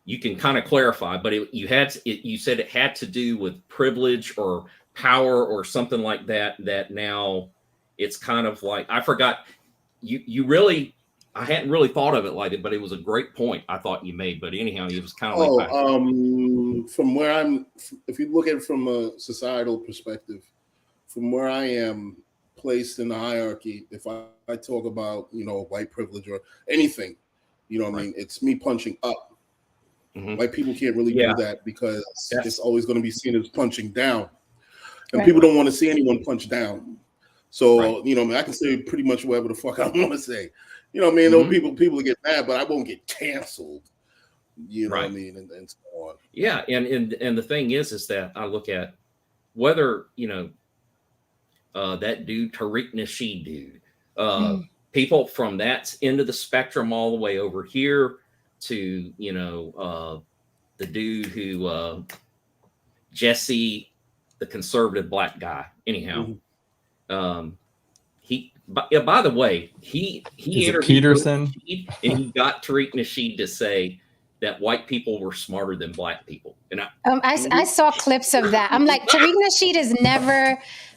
you can kind of clarify, but you said it had to do with privilege or power or something like that. That now it's kind of like, I forgot. I hadn't really thought of it like it, but it was a great point I thought you made. But anyhow, it was kind of from where if you look at it from a societal perspective, from where I am placed in the hierarchy, if I talk about white privilege or anything, I mean, it's me punching up. White people can't really do that because it's always going to be seen as punching down, and people don't want to see anyone punch down. So I can say pretty much whatever the fuck I want to say. Those people get mad, but I won't get canceled. What I mean, and so on. Yeah, and the thing is that I look at whether that dude, Tariq Nasheed dude, people from that end of the spectrum all the way over here to, the dude who, Jussie, the conservative black guy. Anyhow, by the way, he interviewed Peterson, and he got Tariq Nasheed to say that white people were smarter than black people. And I saw clips of that. I'm like, Tariq Nasheed is never,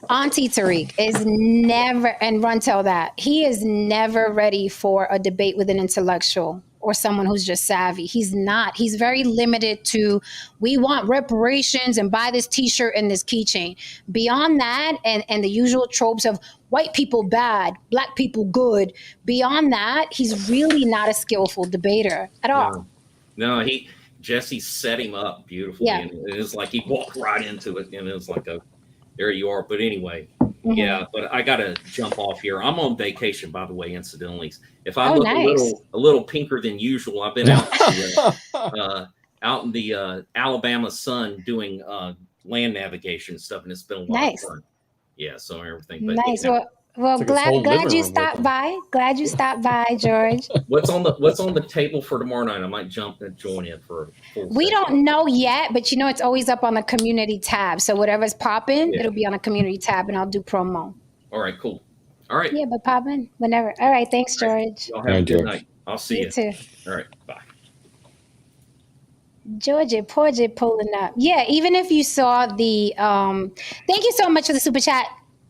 Auntie Tariq is never, and Runtel that, he is never ready for a debate with an intellectual or someone who's just savvy. He's not. He's very limited to, we want reparations and buy this t-shirt and this keychain. Beyond that, and the usual tropes of white people bad, black people good, beyond that, he's really not a skillful debater at all. No, Jussie set him up beautifully. Yeah. And it was like he walked right into it, and it was like, there you are. But anyway, but I got to jump off here. I'm on vacation, by the way, incidentally. If I look a little pinker than usual, I've been out in the Alabama sun doing land navigation stuff, and it's been a lot of fun. Yeah, so everything. But nice. Well, glad you stopped by. Glad you stopped by, George. What's on the table for tomorrow night? I might jump and join in for a full We don't know yet, but it's always up on the community tab. So whatever's popping, it'll be on a community tab, and I'll do promo. All right, cool. All right. Yeah, but pop in whenever. All right. Thanks, George. Y'all All have a right, good George. night. I'll see You you. too. All right. Bye. Georgia, Porgia pulling up. Yeah, even if you saw the thank you so much for the super chat,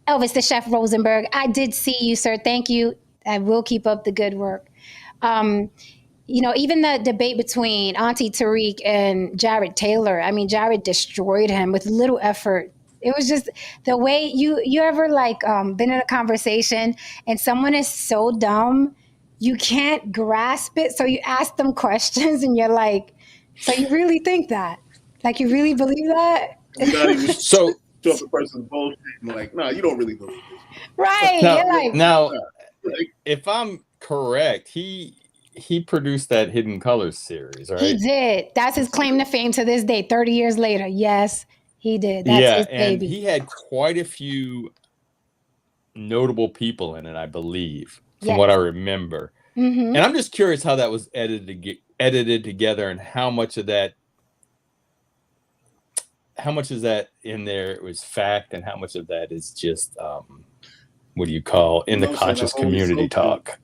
Elvis the Chef Rosenberg. I did see you, sir. Thank you. I will keep up the good work. Um, even the debate between Auntie Tariq and Jared Taylor. I mean, Jared destroyed him with little effort. It was just the way you ever like been in a conversation and someone is so dumb you can't grasp it, so you ask them questions and you're like, so you really think that? Like you really believe that? You're not even So sure if the person's bullshit. And like, nah, you don't really believe this. Right. now, You're like, now, Like, if I'm correct, he produced that Hidden Colors series, right? he did. That's his claim to fame to this day, 30 years later. Yes, he did. That's Yeah, his and baby. he had quite a few notable people in it, I believe, from Yes. what I remember. Mm-hmm. And I'm just curious how that was edited together, and how much is that in there it was fact, and how much of that is just what do you call in the conscious community talk?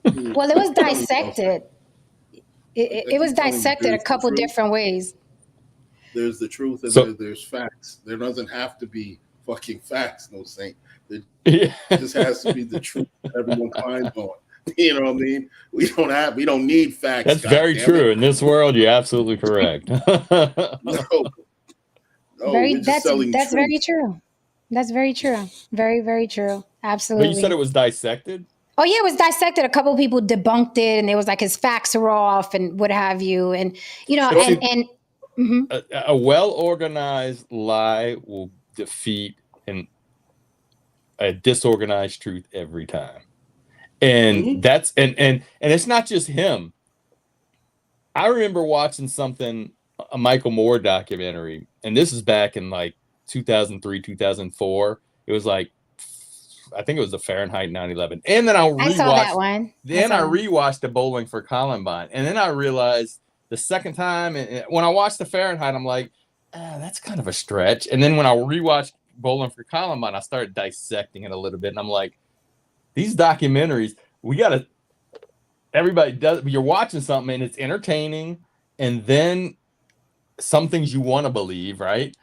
Well, it was dissected. It was dissected a couple different ways. There's the truth and So- there's facts. There doesn't have to be fucking facts, no saint. It Yeah. just has to be the truth that everyone finds on. You know what I mean? We don't need facts. That's very true. In this world, you're absolutely correct. No, we're just selling that's truth. very true. That's very true. Very, very true. Absolutely. But you said it was dissected? Oh yeah, it was dissected. A couple of people debunked it, and it was like his facts are off and what have you. And mhm. A well-organized lie will defeat a disorganized truth every time. And that's and it's not just him. I remember watching a Michael Moore documentary, and this is back in like 2003, 2004. It was like, I think it was the Fahrenheit 9/11. And then I saw that one. I rewatched the Bowling for Columbine, and then I realized the second time, and when I watched the Fahrenheit, I'm like, that's kind of a stretch. And then when I rewatched Bowling for Columbine, I started dissecting it a little bit, and I'm like, these documentaries, everybody does. You're watching something and it's entertaining, and then some things you want to believe, right?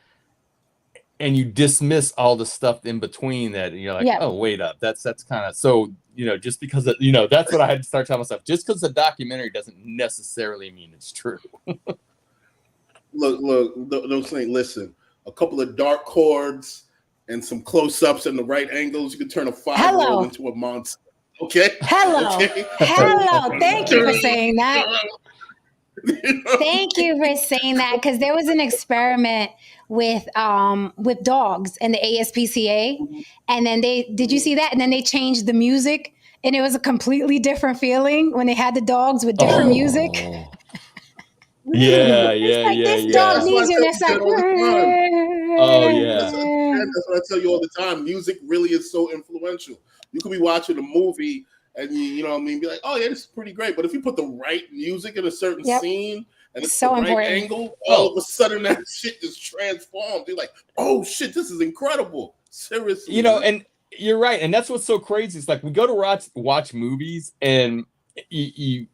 And you dismiss all the stuff in between that, and you're like, oh, wait up, that's kind of so. Just because that's what I had to start telling myself. Just because the documentary doesn't necessarily mean it's true. Look, those things. Listen, a couple of dark chords and some close-ups and the right angles, you can turn a 5-year-old into a monster. Okay. Hello. Okay? Hello. Thank you for saying that. Thank you for saying that, because there was an experiment with dogs and the ASPCA, and then did you see that? And then they changed the music, and it was a completely different feeling when they had the dogs with different music. Yeah. This dog needs you, and it's like, oh yeah. That's what I tell you all the time. Music really is so influential. You could be watching a movie and you know what I mean, be like, oh yeah, this is pretty great. But if you put the right music in a certain scene and it's so the right important. angle, all of a sudden that shit is transformed. You're like, oh shit, this is incredible. Seriously. And you're right. And that's what's so crazy. It's like we go to watch movies, and you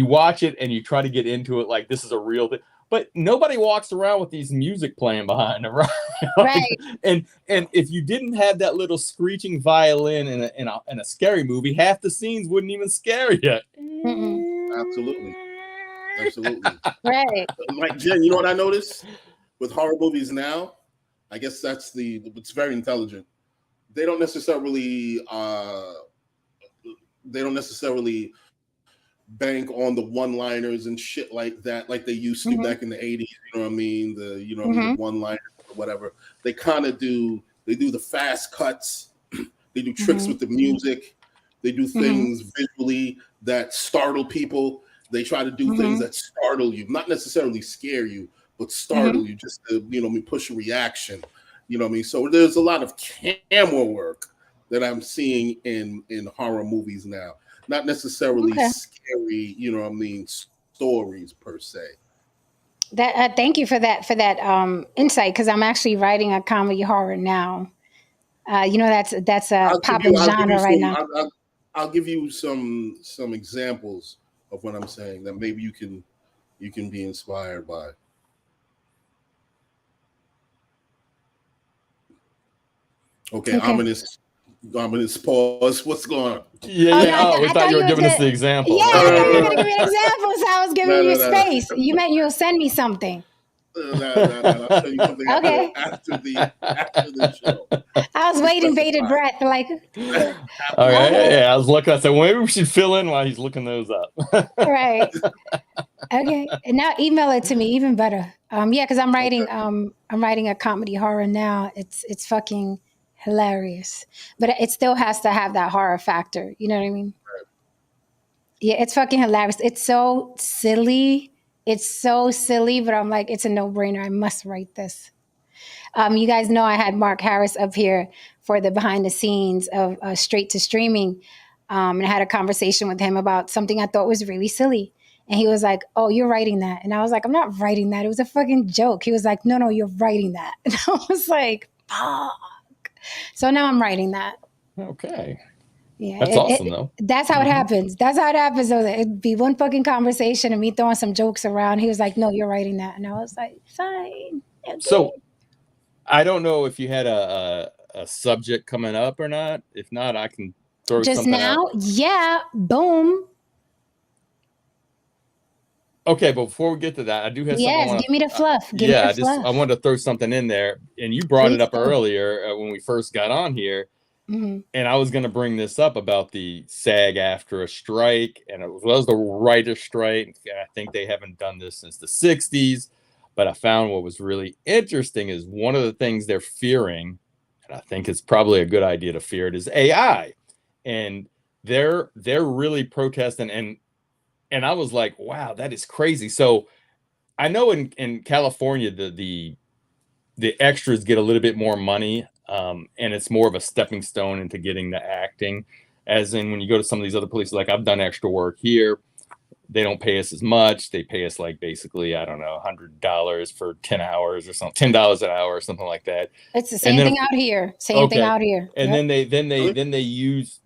watch it and you try to get into it like this is a real thing. But nobody walks around with these music playing behind them, right? Right. And if you didn't have that little screeching violin in a scary movie, half the scenes wouldn't even scare you. Absolutely. Right. Like Jen, you know what I noticed with horror movies now? I guess it's very intelligent. They don't necessarily bank on the one-liners and shit like that, like they used to back in the 80s. You know what I mean? The one-liners or whatever. They kind of do the fast cuts. They do tricks with the music. They do things visually that startle people. They try to do things that startle you, not necessarily scare you, but startle you, just to push a reaction. You know what I mean? So there's a lot of camera work that I'm seeing in horror movies now. Not necessarily scary, you know what I mean, stories per se. Thank you for that insight, because I'm actually writing a comedy horror now. You know, that's a popular genre right now. I'll give you some examples of what I'm saying that maybe you can be inspired by. Okay. Ominous pause. What's going on? Yeah, I thought you were giving us the example. Yeah, I thought you were going to give me an example, so I was giving you space. You meant you'll send me something. No. I'll tell you something Okay. after the show. I was waiting, bated breath, like. Okay, yeah, I was looking. I said, well, maybe we should fill in while he's looking those up. Right. Okay, and now email it to me, even better. Yeah, because I'm writing. I'm writing a comedy horror now. It's fucking hilarious, but it still has to have that horror factor. You know what I mean? Yeah, it's fucking hilarious. It's so silly. But I'm like, it's a no-brainer. I must write this. You guys know I had Mark Harris up here for the behind the scenes of Straight to Streaming. And I had a conversation with him about something I thought was really silly. And he was like, oh, you're writing that. And I was like, I'm not writing that. It was a fucking joke. He was like, no, you're writing that. And I was like, fuck. So now I'm writing that. Okay. Yeah, that's awesome, though. That's how it happens. That's how it happens. So it'd be one fucking conversation and me throwing some jokes around. He was like, no, you're writing that. And I was like, fine. Okay. So I don't know if you had a subject coming up or not. If not, I can throw just something now. out. Yeah, boom. Okay, but before we get to that, I do have something. Give me the fluff. I wanted to throw something in there, and you brought it up earlier when we first got on here. Mm-hmm. And I was going to bring this up about the SAG-AFTRA strike, and it was the writer's strike. I think they haven't done this since the 60s. But I found what was really interesting is one of the things they're fearing, and I think it's probably a good idea to fear it, is AI. And they're really protesting. And I was like, wow, that is crazy. So I know in California, the extras get a little bit more money. And it's more of a stepping stone into getting the acting. As in when you go to some of these other places, like I've done extra work here. They don't pay us as much. They pay us like basically, I don't know, $100 for 10 hours or something, $10 an hour or something like that. It's the same thing out here. Same thing out here. And then they use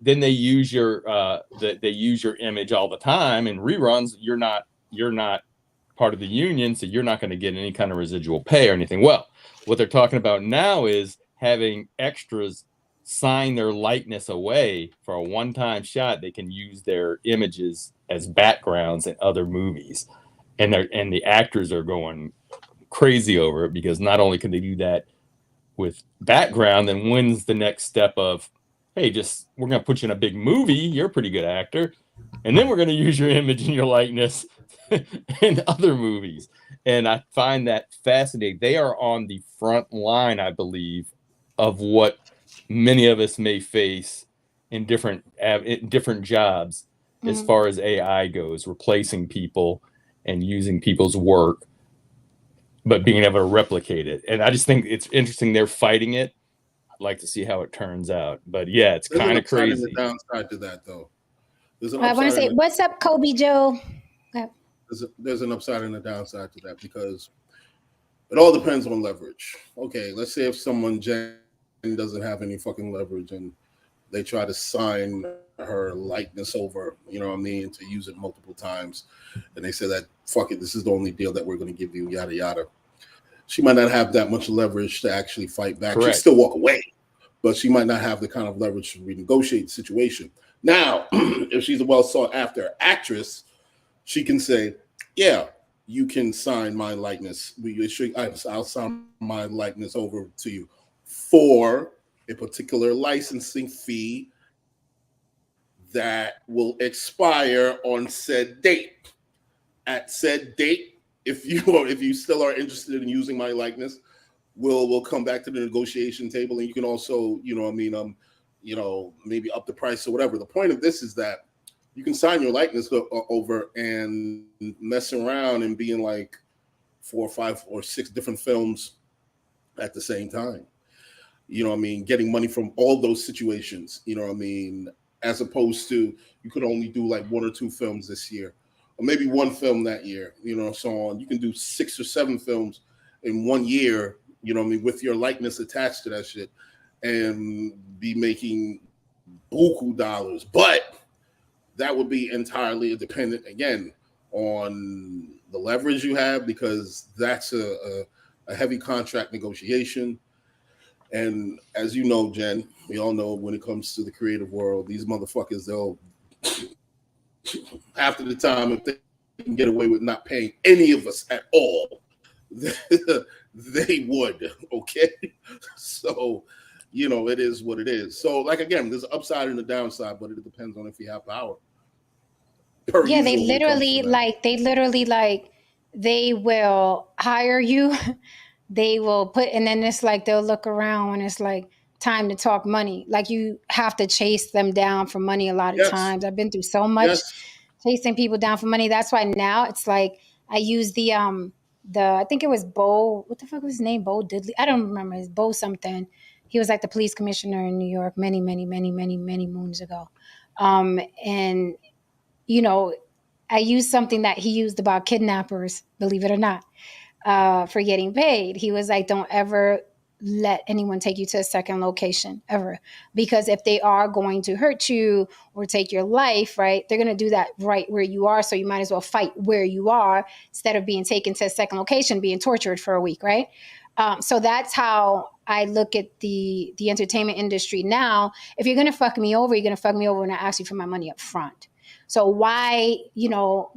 your image all the time in reruns. You're not part of the union, so you're not going to get any kind of residual pay or anything. Well, what they're talking about now is having extras sign their likeness away for a one-time shot. They can use their images as backgrounds in other movies, and the actors are going crazy over it because not only can they do that with background, then when's the next step of, hey, we're going to put you in a big movie, you're a pretty good actor, and then we're going to use your image and your likeness in other movies. And I find that fascinating. They are on the front line, I believe, of what many of us may face in different jobs as far as AI goes, replacing people and using people's work, but being able to replicate it. And I just think it's interesting they're fighting it. I'd like to see how it turns out. But yeah, it's kind of crazy. There's a downside to that, though. I want to say, what's up, Kobe Joe? There's an upside and a downside to that because it all depends on leverage. Okay, let's say if someone doesn't have any fucking leverage and they try to sign her likeness over, you know what I mean, to use it multiple times, and they say that, fuck it, this is the only deal that we're going to give you, yada yada. She might not have that much leverage to actually fight back. Correct. She'd still walk away, but she might not have the kind of leverage to renegotiate the situation. Now, if she's a well sought after actress, she can say, yeah, you can sign my likeness. I'll sign my likeness over to you for a particular licensing fee that will expire on said date. At said date, if you still are interested in using my likeness, we'll come back to the negotiation table, and you can also, maybe up the price or whatever. The point of this is that you can sign your likeness over and mess around and be in like 4 or 5 or 6 different films at the same time. You know what I mean? Getting money from all those situations, you know what I mean? As opposed to you could only do like 1 or 2 films this year, or maybe 1 film that year, so on. You can do 6 or 7 films in 1 year, you know what I mean, with your likeness attached to that shit. and be making buku dollars, but that would be entirely dependent again on the leverage you have, because that's a heavy contract negotiation. And as you know, Jen, we all know when it comes to the creative world, these motherfuckers, they'll after the time, if they can get away with not paying any of us at all, they would. Okay, so it is what it is. So, like again, there's an upside and a downside, but it depends on if you have power. Yeah, they literally they will hire you. They will put, and then it's like they'll look around when it's like time to talk money. Like you have to chase them down for money a lot of times. I've been through so much chasing people down for money. That's why now it's like I use the I think it was Bo. What the fuck was his name? Bo Diddley. I don't remember. It's Bo something. He was like the police commissioner in New York many moons ago. And I used something that he used about kidnappers, believe it or not, for getting paid. He was like, don't ever let anyone take you to a second location ever. Because if they are going to hurt you or take your life, right, they're going to do that right where you are. So you might as well fight where you are instead of being taken to a second location, being tortured for a week, right? So that's how I look at the entertainment industry now. If you're going to fuck me over, you're going to fuck me over when I ask you for my money up front. So why,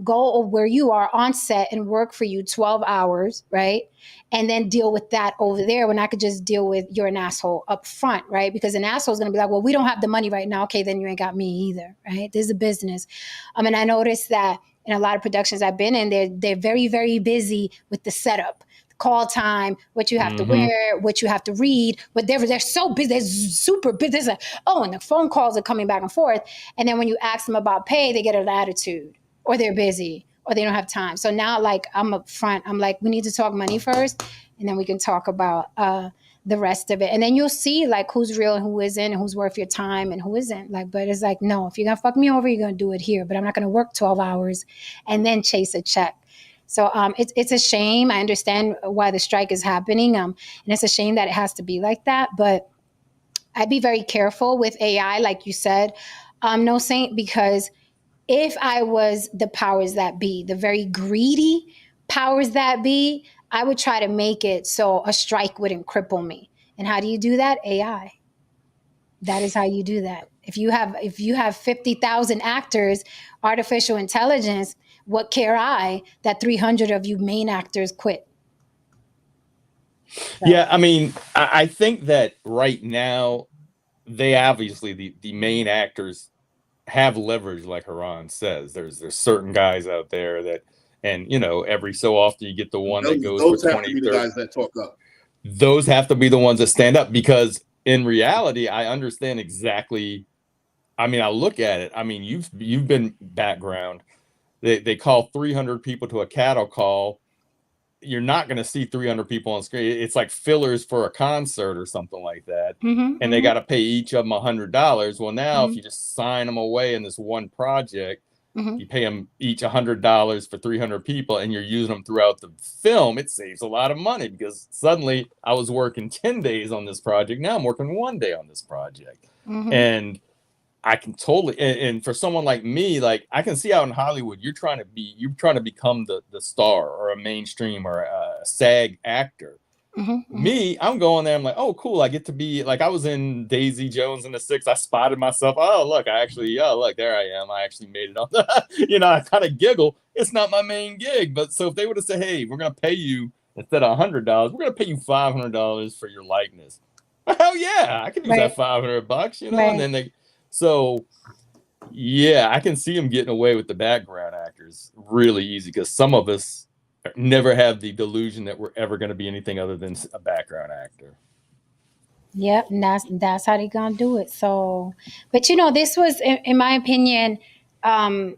go where you are on set and work for you 12 hours, right? And then deal with that over there when I could just deal with you're an asshole up front, right? Because an asshole is going to be like, well, we don't have the money right now. Okay, then you ain't got me either, right? This is a business. And I noticed that in a lot of productions I've been in, they're very, very busy with the setup. Call time, what you have to wear, what you have to read, but they're so busy, they're super busy. There's and the phone calls are coming back and forth. And then when you ask them about pay, they get an attitude, or they're busy, or they don't have time. So now, like, I'm up front. I'm like, we need to talk money first, and then we can talk about the rest of it. And then you'll see like who's real and who isn't, and who's worth your time and who isn't. Like, but it's like, no, if you're gonna fuck me over, you're gonna do it here. But I'm not gonna work 12 hours and then chase a check. So it's a shame. I understand why the strike is happening, and it's a shame that it has to be like that. But I'd be very careful with AI, like you said, no Saint, because if I was the powers that be, the very greedy powers that be, I would try to make it so a strike wouldn't cripple me. And how do you do that? AI. That is how you do that. If you have 50,000 actors, artificial intelligence, what care I that 300 of you main actors quit? So. Yeah, I mean, I think that right now, they obviously, the main actors have leverage, like Haran says. There's certain guys out there that, and every so often you get the one that goes those for 20, have to be 30. The guys that talk up. Those have to be the ones that stand up, because in reality, I understand exactly. I mean, I look at it. I mean, you've been background. They call 300 people to a cattle call. You're not going to see 300 people on screen. It's like fillers for a concert or something like that. And they got to pay each of them $100. Well, now if you just sign them away in this one project, you pay them each $100 for 300 people, and you're using them throughout the film. It saves a lot of money, because suddenly I was working 10 days on this project. Now I'm working 1 day on this project. And I can totally, and for someone like me, like I can see how in Hollywood you're trying to become the star or a mainstream or a SAG actor. Me, I'm going there. I'm like, oh, cool. I get to be like, I was in Daisy Jones and the Six. I spotted myself. Oh, look, look, there I am. I actually made it on. I kind of giggle. It's not my main gig, but so if they would have said, hey, we're gonna pay you instead of $100, we're gonna pay you $500 for your likeness. Hell yeah, I can use that $500, and then So, yeah, I can see them getting away with the background actors really easy, because some of us never have the delusion that we're ever going to be anything other than a background actor. Yep, and that's how they're going to do it. So, but this was, in my opinion, again,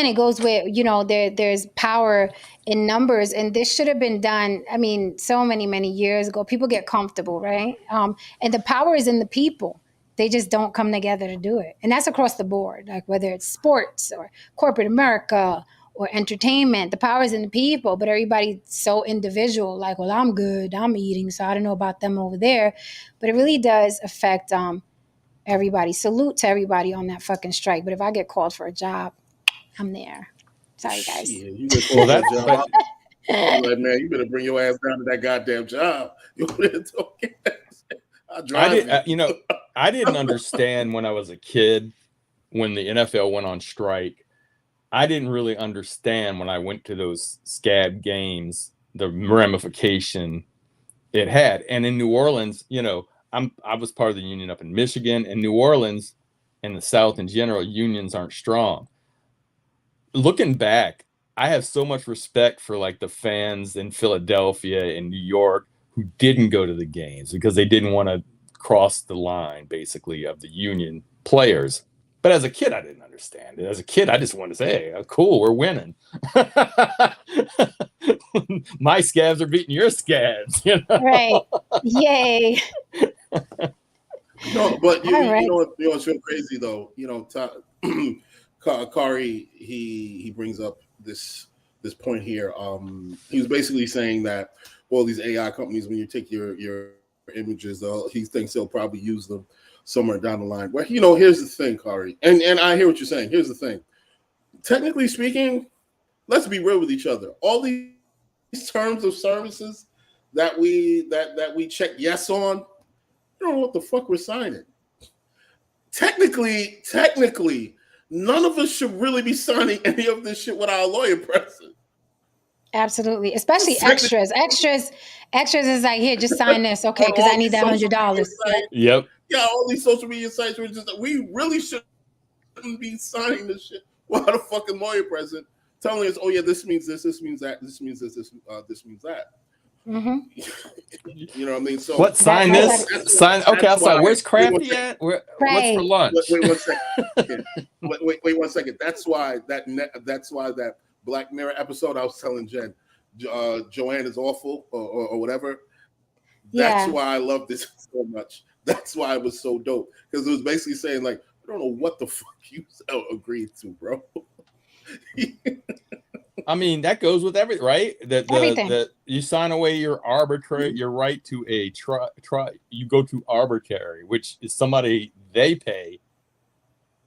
it goes with, there's power in numbers, and this should have been done, I mean, so many years ago. People get comfortable, right? And the power is in the people. They just don't come together to do it. And that's across the board, like whether it's sports or corporate America or entertainment. The power is in the people, but everybody's so individual. Like, well, I'm good, I'm eating, so I don't know about them over there. But it really does affect everybody. Salute to everybody on that fucking strike. But if I get called for a job, I'm there. Sorry, guys. Yeah, you get called for a job. I'm like, man, you better bring your ass down to that goddamn job. You talking? I didn't understand when I was a kid when the NFL went on strike. I didn't really understand when I went to those scab games the ramification it had. And in New Orleans, I was part of the union up in Michigan, and New Orleans and the South in general, unions aren't strong. Looking back, I have so much respect for like the fans in Philadelphia and New York who didn't go to the games because they didn't want to cross the line, basically, of the union players. But as a kid, I didn't understand it. As a kid, I just wanted to say, hey, cool, we're winning. My scabs are beating your scabs. Right. Yay. No, but you know what's real crazy though? Kari, he brings up this point here. He was basically saying that all these AI companies, when you take your images, he thinks they'll probably use them somewhere down the line. Well, here's the thing, Kari, and I hear what you're saying. Here's the thing. Technically speaking, let's be real with each other. All these terms of services that we check yes on, you don't know what the fuck we're signing. Technically, none of us should really be signing any of this shit without a lawyer present. Absolutely, especially extras. Extras is like, here, just sign this, okay? Because I need that $100. Yep. Yeah, all these social media sites were just, we really shouldn't be signing this shit without a fucking lawyer present, telling us, oh yeah, this means this means that, this means this means that. Mm-hmm. You know what I mean? So what? Sign this? Sign. Okay, I'll sign. Where's Crafty at? What's for lunch? Wait 1 second. Wait 1 second. That's why that Black Mirror episode I was telling Jen, Joanne is awful or whatever. That's why I love this so much. That's why it was so dope, because it was basically saying like, I don't know what the fuck you agreed to, bro. I mean, that goes with everything, right? That you sign away your right to a you go to arbitrary, which is somebody they pay,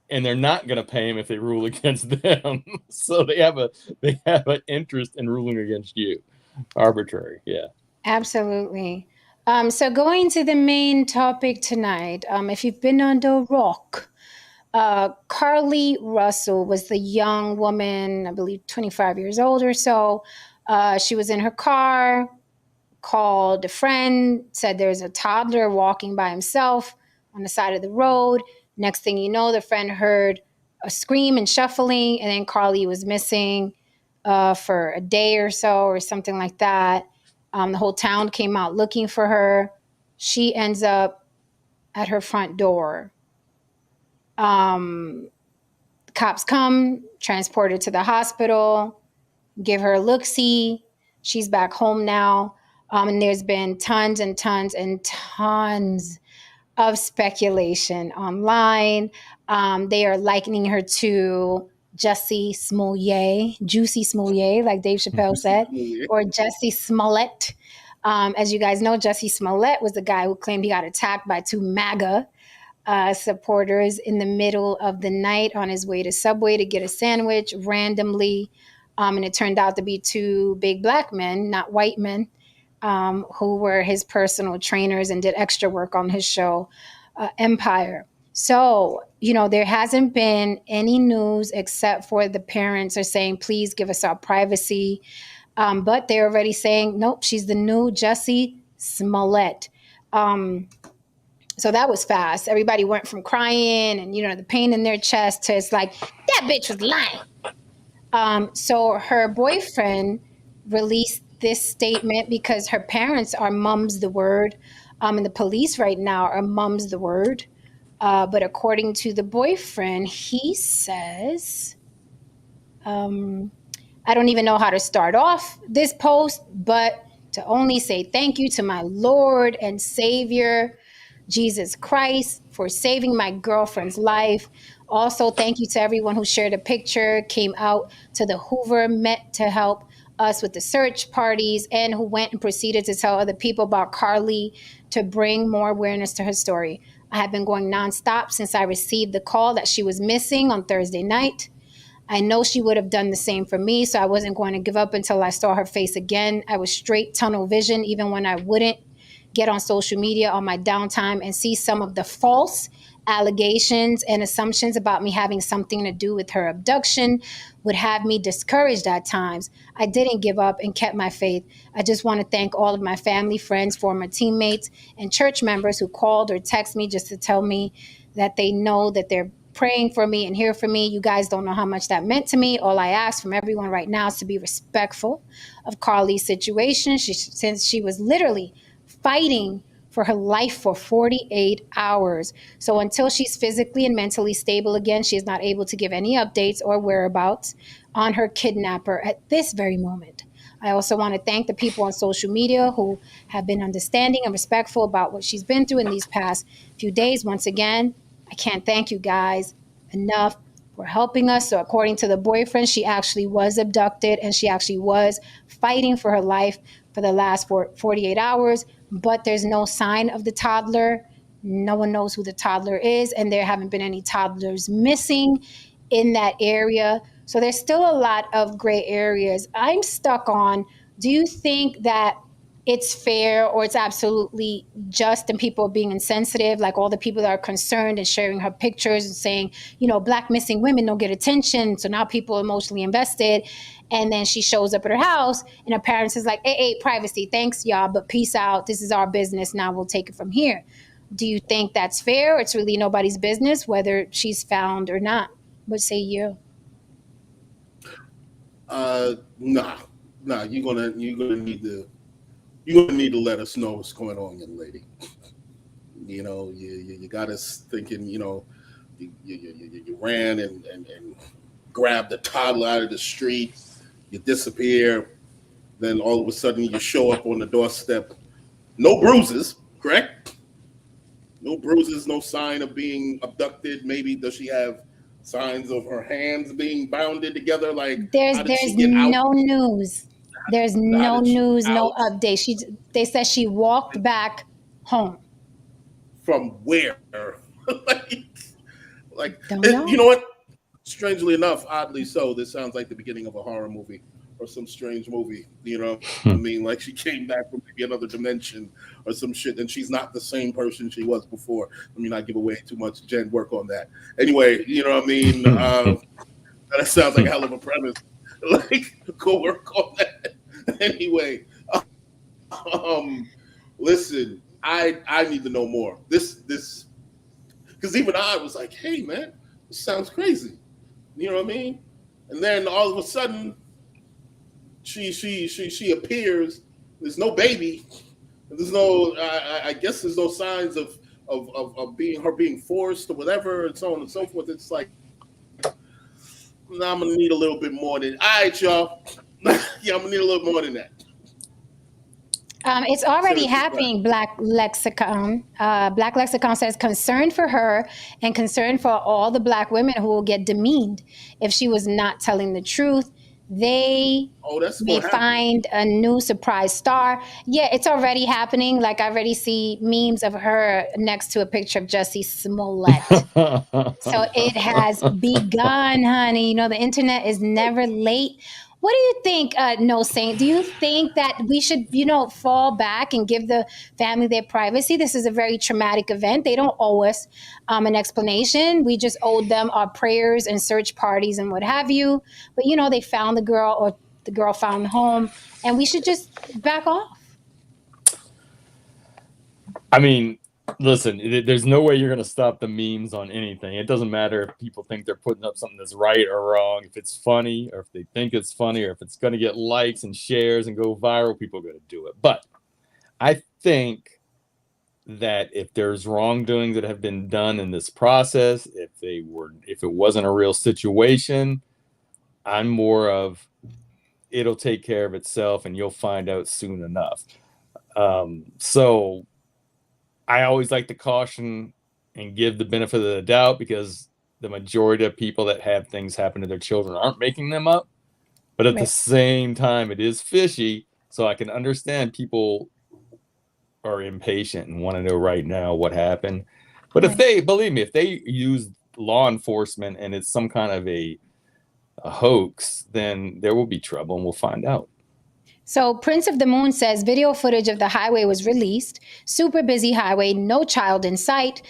and they're not going to pay them if they rule against them. So they have an interest in ruling against you. Arbitrary, yeah. Absolutely. So going to the main topic tonight, if you've been on the rock, Carlee Russell was the young woman, I believe 25 years old or so. She was in her car, called a friend, said there's a toddler walking by himself on the side of the road. Next thing you know, the friend heard a scream and shuffling, and then Carlee was missing for a day or so or something like that. The whole town came out looking for her. She ends up at her front door. Cops come, transport her to the hospital, give her a look-see. She's back home now. And there's been tons and tons and tons of speculation online. They are likening her to Jussie Smollett, like Dave Chappelle said, or Jussie Smollett. As you guys know, Jussie Smollett was the guy who claimed he got attacked by two MAGA supporters in the middle of the night on his way to Subway to get a sandwich randomly. And it turned out to be two big black men, not white men, who were his personal trainers and did extra work on his show, Empire. So, there hasn't been any news except for the parents are saying, please give us our privacy. But they're already saying, nope, she's the new Jussie Smollett. So that was fast. Everybody went from crying and, the pain in their chest to it's like, that bitch was lying. So her boyfriend released this statement because her parents are mum's the word. And the police right now are mum's the word. But according to the boyfriend, he says, I don't even know how to start off this post, but to only say thank you to my Lord and Savior, Jesus Christ, for saving my girlfriend's life. Also, thank you to everyone who shared a picture, came out to the Hoover Met to help us with the search parties, and who went and proceeded to tell other people about Carlee to bring more awareness to her story. I have been going nonstop since I received the call that she was missing on Thursday night. I know she would have done the same for me, so I wasn't going to give up until I saw her face again. I was straight tunnel vision, even when I wouldn't get on social media on my downtime and see some of the false allegations and assumptions about me having something to do with her abduction would have me discouraged at times. I didn't give up and kept my faith. I just want to thank all of my family, friends, former teammates, and church members who called or texted me just to tell me that they know that they're praying for me and here for me. You guys don't know how much that meant to me. All I ask from everyone right now is to be respectful of Carlee's situation. Since she was literally fighting for her life for 48 hours. So until she's physically and mentally stable again, she is not able to give any updates or whereabouts on her kidnapper at this very moment. I also want to thank the people on social media who have been understanding and respectful about what she's been through in these past few days. Once again, I can't thank you guys enough for helping us. So according to the boyfriend, she actually was abducted and she actually was fighting for her life for the last 48 hours, but there's no sign of the toddler. No one knows who the toddler is, and there haven't been any toddlers missing in that area. So there's still a lot of gray areas. I'm stuck on, do you think that it's fair or it's absolutely just and people are being insensitive, like all the people that are concerned and sharing her pictures and saying, Black missing women don't get attention, so now people are emotionally invested. And then she shows up at her house and her parents is like, hey, privacy, thanks y'all, but peace out, this is our business, now we'll take it from here. Do you think that's fair? It's really nobody's business whether she's found or not. What say you? Nah, you're gonna need to let us know what's going on, young lady. You got us thinking. You ran and grabbed the toddler out of the street. You disappear. Then all of a sudden you show up on the doorstep. No bruises, correct? No bruises, no sign of being abducted. Maybe does she have signs of her hands being bounded together? Like there's no news. There's no news, no update. They said she walked back home. From where? Don't know. You know what? Strangely enough, oddly so, this sounds like the beginning of a horror movie or some strange movie. I mean, like she came back from maybe another dimension or some shit, and she's not the same person she was before. Let me not give away too much. Jen, work on that. Anyway, you know what I mean? That sounds like a hell of a premise. Go work on that. Anyway, listen, I need to know more. This, because even I was like, hey man, this sounds crazy. You know what I mean? And then all of a sudden, she appears. There's no baby. There's no. I guess there's no signs of being forced or whatever, and so on and so forth. It's like, now I'm gonna need a little bit more than. All right, y'all. Yeah, I'm gonna need a little more than that. It's already happening, Black Lexicon. Black Lexicon says, concern for her and concern for all the Black women who will get demeaned if she was not telling the truth. They may find a new surprise star. Yeah, it's already happening. Like I already see memes of her next to a picture of Jussie Smollett. So it has begun, honey. The internet is never late. What do you think, No Saint? Do you think that we should, fall back and give the family their privacy? This is a very traumatic event. They don't owe us an explanation. We just owed them our prayers and search parties and what have you. But, they found the girl or the girl found the home, and we should just back off. I mean, listen, there's no way you're going to stop the memes on anything. It doesn't matter if people think they're putting up something that's right or wrong. If it's funny or if they think it's funny or if it's going to get likes and shares and go viral, people are going to do it. But I think that if there's wrongdoing that have been done in this process, if it wasn't a real situation, I'm more of it'll take care of itself and you'll find out soon enough. So I always like to caution and give the benefit of the doubt because the majority of people that have things happen to their children aren't making them up. But at the same time, it is fishy. So I can understand people are impatient and want to know right now what happened. But if they, believe me, if they use law enforcement and it's some kind of a hoax, then there will be trouble and we'll find out. So Prince of the Moon says video footage of the highway was released. Super busy highway, no child in sight,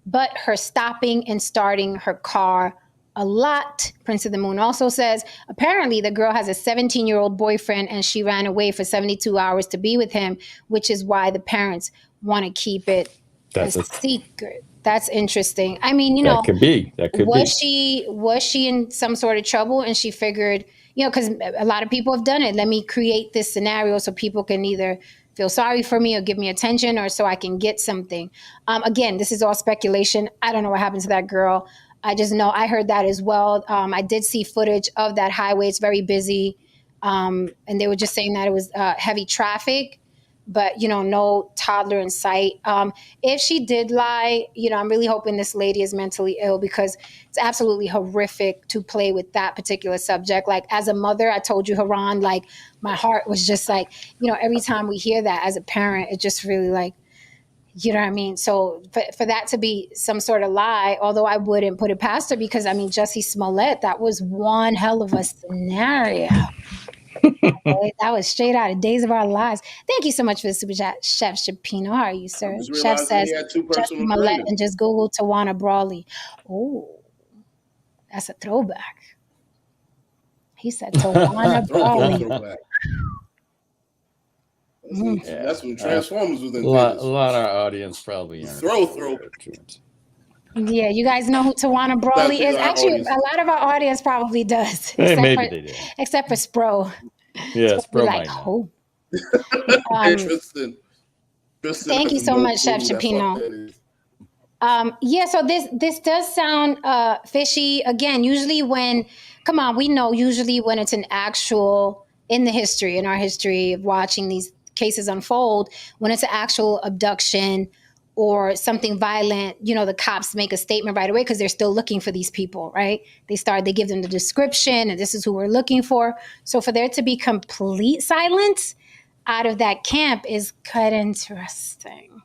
but her stopping and starting her car a lot. Prince of the Moon also says, apparently the girl has a 17-year-old boyfriend and she ran away for 72 hours to be with him, which is why the parents want to keep it a secret. That's interesting. I mean, you know, that could be. Was she in some sort of trouble and she figured, you know, because a lot of people have done it. Let me create this scenario so people can either feel sorry for me or give me attention or so I can get something. Again, this is all speculation. I don't know what happened to that girl. I just know I heard that as well. I did see footage of that highway. It's very busy. And they were just saying that it was heavy traffic, but, you know, no toddler in sight. If she did lie, you know, I'm really hoping this lady is mentally ill because it's absolutely horrific to play with that particular subject. Like, as a mother, I told you, Haran, like, my heart was just like, you know, every time we hear that as a parent, it just really like, you know what I mean? So for that to be some sort of lie, although I wouldn't put it past her because, I mean, Jussie Smollett, that was one hell of a scenario. Okay? That was straight out of Days of Our Lives. Thank you so much for the super chat, Chef Shapino. How are you, sir? Chef says, Jussie Smollett and just Google Tawana Brawley. Oh, that's a throwback. He said Tawana Brawley. That's when Transformers was in a lot of our audience probably aren't. Throw. Yeah, you guys know who Tawana Brawley is? Actually, a lot of our audience probably does. Maybe they do. Except for Spro. Yeah, Spro like, might oh. Interesting. Thank you so much, Chef Shapino. Yeah, so this does sound fishy. Again, usually when it's an actual, in our history of watching these cases unfold, when it's an actual abduction or something violent, you know, the cops make a statement right away because they're still looking for these people, right? They give them the description and this is who we're looking for. So for there to be complete silence out of that camp is quite interesting.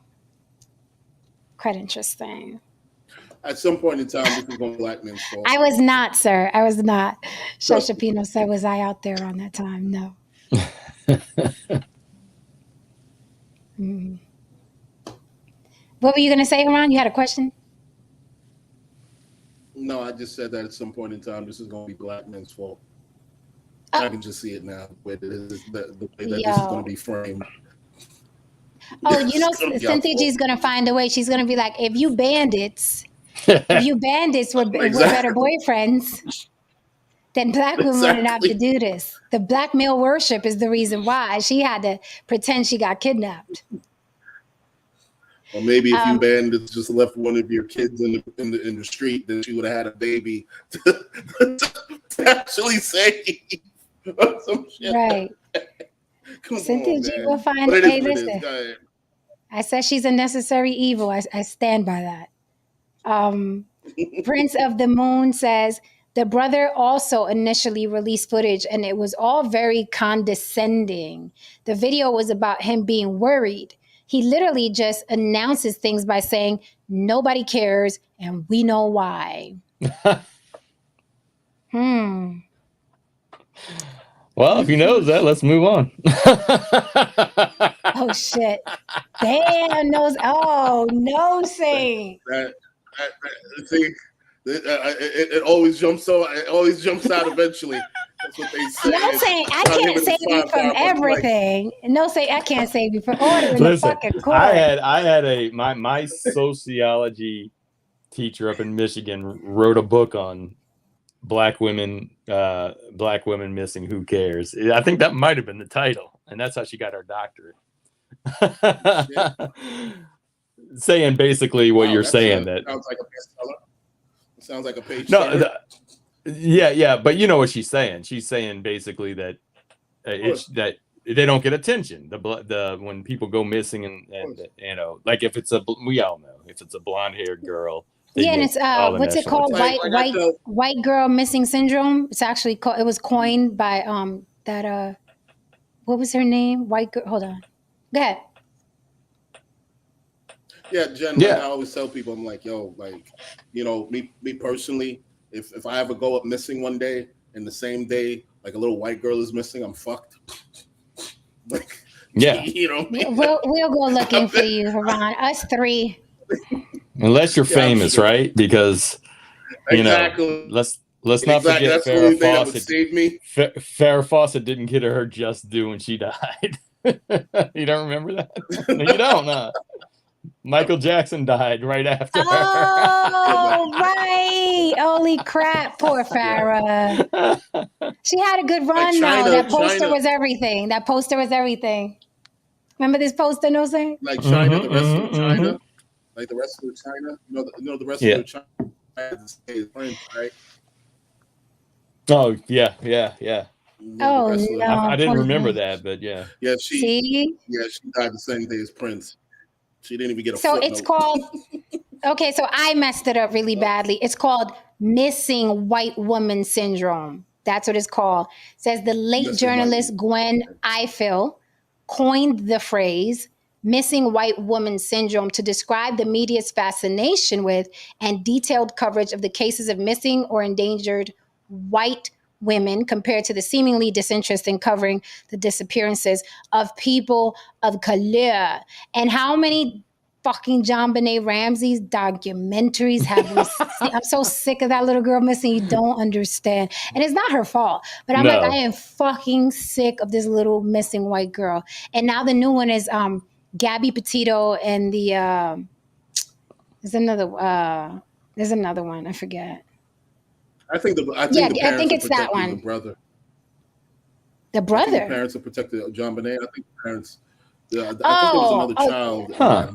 At some point in time, this is going to black men's fault. I was not, sir. I was not. Chef Shapino said, was I out there on that time? No. What were you going to say, Haran? You had a question? No, I just said that at some point in time, this is going to be black men's fault. I can just see it now, the way that this is going to be framed. Oh, you know, Cynthia G's going to find a way. She's going to be like, if you bandits were better boyfriends, then black women wouldn't have to do this. The black male worship is the reason why she had to pretend she got kidnapped. Or maybe if you bandits just left one of your kids in the street, then she would have had a baby to actually save. Some shit. Right. Cynthia G will find it. Hey, listen. I said she's a necessary evil. I stand by that. Prince of the Moon says, the brother also initially released footage and it was all very condescending. The video was about him being worried. He literally just announces things by saying, nobody cares and we know why. Well, if he knows that, let's move on. Oh, shit. Damn, knows. Oh, no, Saint. It always jumps out. It always jumps out eventually. That's what they say. No, Saint, I can't save you from everything. No, Saint, I can't save you from order in the fucking court. I had my sociology teacher up in Michigan wrote a book on black women missing. Who cares? I think that might have been the title, and that's how she got her doctorate. Saying basically what you're saying. That sounds like a bestseller. It sounds like a page. No, yeah, but you know what she's saying. She's saying basically that that they don't get attention. The when people go missing and you know, like if it's we all know if it's a blonde haired girl They Yeah, and get it's all the what's it national called? attention. White girl missing syndrome. It's actually called. It was coined by that what was her name? White girl. Hold on. Go ahead. Yeah, Jen, like I Yeah. always tell people, I'm like, yo, like, you know, me personally, if I ever go up missing one day and the same day, like a little white girl is missing, I'm fucked. Like, Yeah. you know what I mean? We'll go looking for you, Haran. Us three. Unless you're Yeah, I'm famous, sure. right? Because you know, Exactly. let's not Exactly. forget That's the Farrah only thing that would Fawcett. save me. Farrah Fawcett didn't get her just due when she died. You don't remember that? No, you don't, huh? Michael Jackson died right after Oh, right. Holy crap. Poor Farrah. She had a good Like run, though. That poster China, was everything. That poster was everything. Remember this poster, no say? like her. China, the wrestler of China, like the wrestler of China, the wrestler Yeah. of China is Prince, right? Oh yeah. Yeah, Oh, the wrestler. no. I didn't poor remember thing. that, but yeah. Yeah, See? she died the same day as Prince. She didn't even get a So footnote. it's called, okay, so I messed it up really badly. It's called missing white woman syndrome. That's what it's called. It says the late Missing white journalist Gwen Ifill coined the phrase missing white woman syndrome to describe the media's fascination with and detailed coverage of the cases of missing or endangered white women compared to the seemingly disinterest in covering the disappearances of people of color. And how many fucking John Benet Ramsey's documentaries have we seen? I'm so sick of that little girl missing. You don't understand. And it's not her fault. But I'm like, I No. am fucking sick of this little missing white girl. And now the new one is Gabby Petito and the there's another one. I forget. I think the I parents think are it's that protecting one. the brother. The I think brother. the parents are protecting John Bonet. I think the parents. Yeah, I think there was another child. Huh.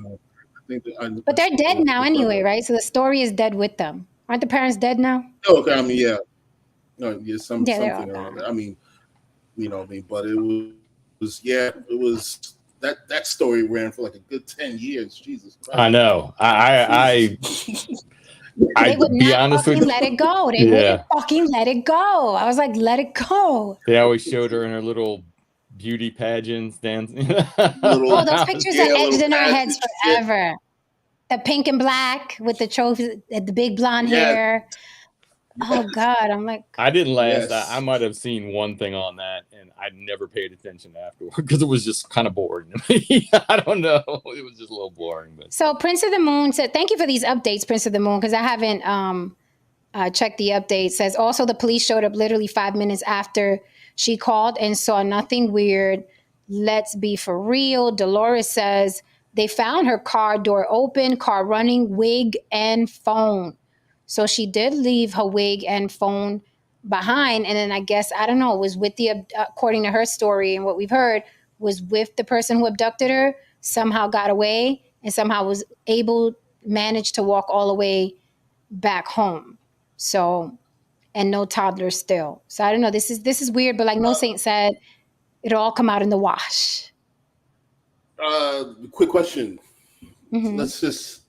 But they're dead now anyway, right? So the story is dead with them. Aren't the parents dead now? Oh, okay. I mean, yeah. No, yeah, Yeah, something they're all around gone. there. I mean, you know what I mean? But it was that story ran for like a good 10 years. Jesus Christ. I know. I They would be not honest with fucking you. let it go. They wouldn't fucking let it go. I was like, let it go. They always showed her in her little beauty pageants dancing. Oh, those pictures are etched in our heads shit. forever. The pink and black with the trophy, the big blonde Yes. hair. Oh God, I'm like, I didn't last. Yes. I might have seen one thing on that, and I never paid attention afterward because it was just kind of boring to me. I don't know. It was just a little boring. But so Prince of the Moon said, thank you for these updates, Prince of the Moon, because I haven't checked the update. Says also the police showed up literally 5 minutes after she called and saw nothing weird. Let's be for real. Dolores says they found her car door open, car running, wig and phone. So she did leave her wig and phone behind. And then I guess, I don't know, it was with the, according to her story and what we've heard, was with the person who abducted her, somehow got away and somehow managed to walk all the way back home. So, and no toddler still. So I don't know. This is weird, but like No Saint said, it'll all come out in the wash. Quick question. Mhm. Let's just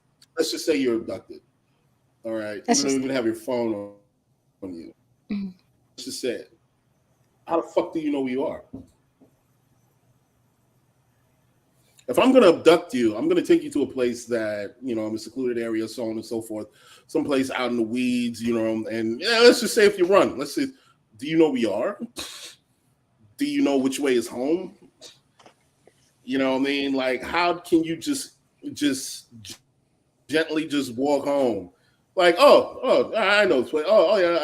say you're abducted. All right. You don't even have your phone on you. Mhm. Let's just say it. How the fuck do you know who you are? If I'm gonna abduct you, I'm gonna take you to a place that, in a secluded area, so on and so forth, someplace out in the weeds, and let's just say if you run, let's say, do you know where you are? Do you know which way is home? You know what I mean? Like, how can you just gently just walk home? Like, oh, I know this way. Oh yeah,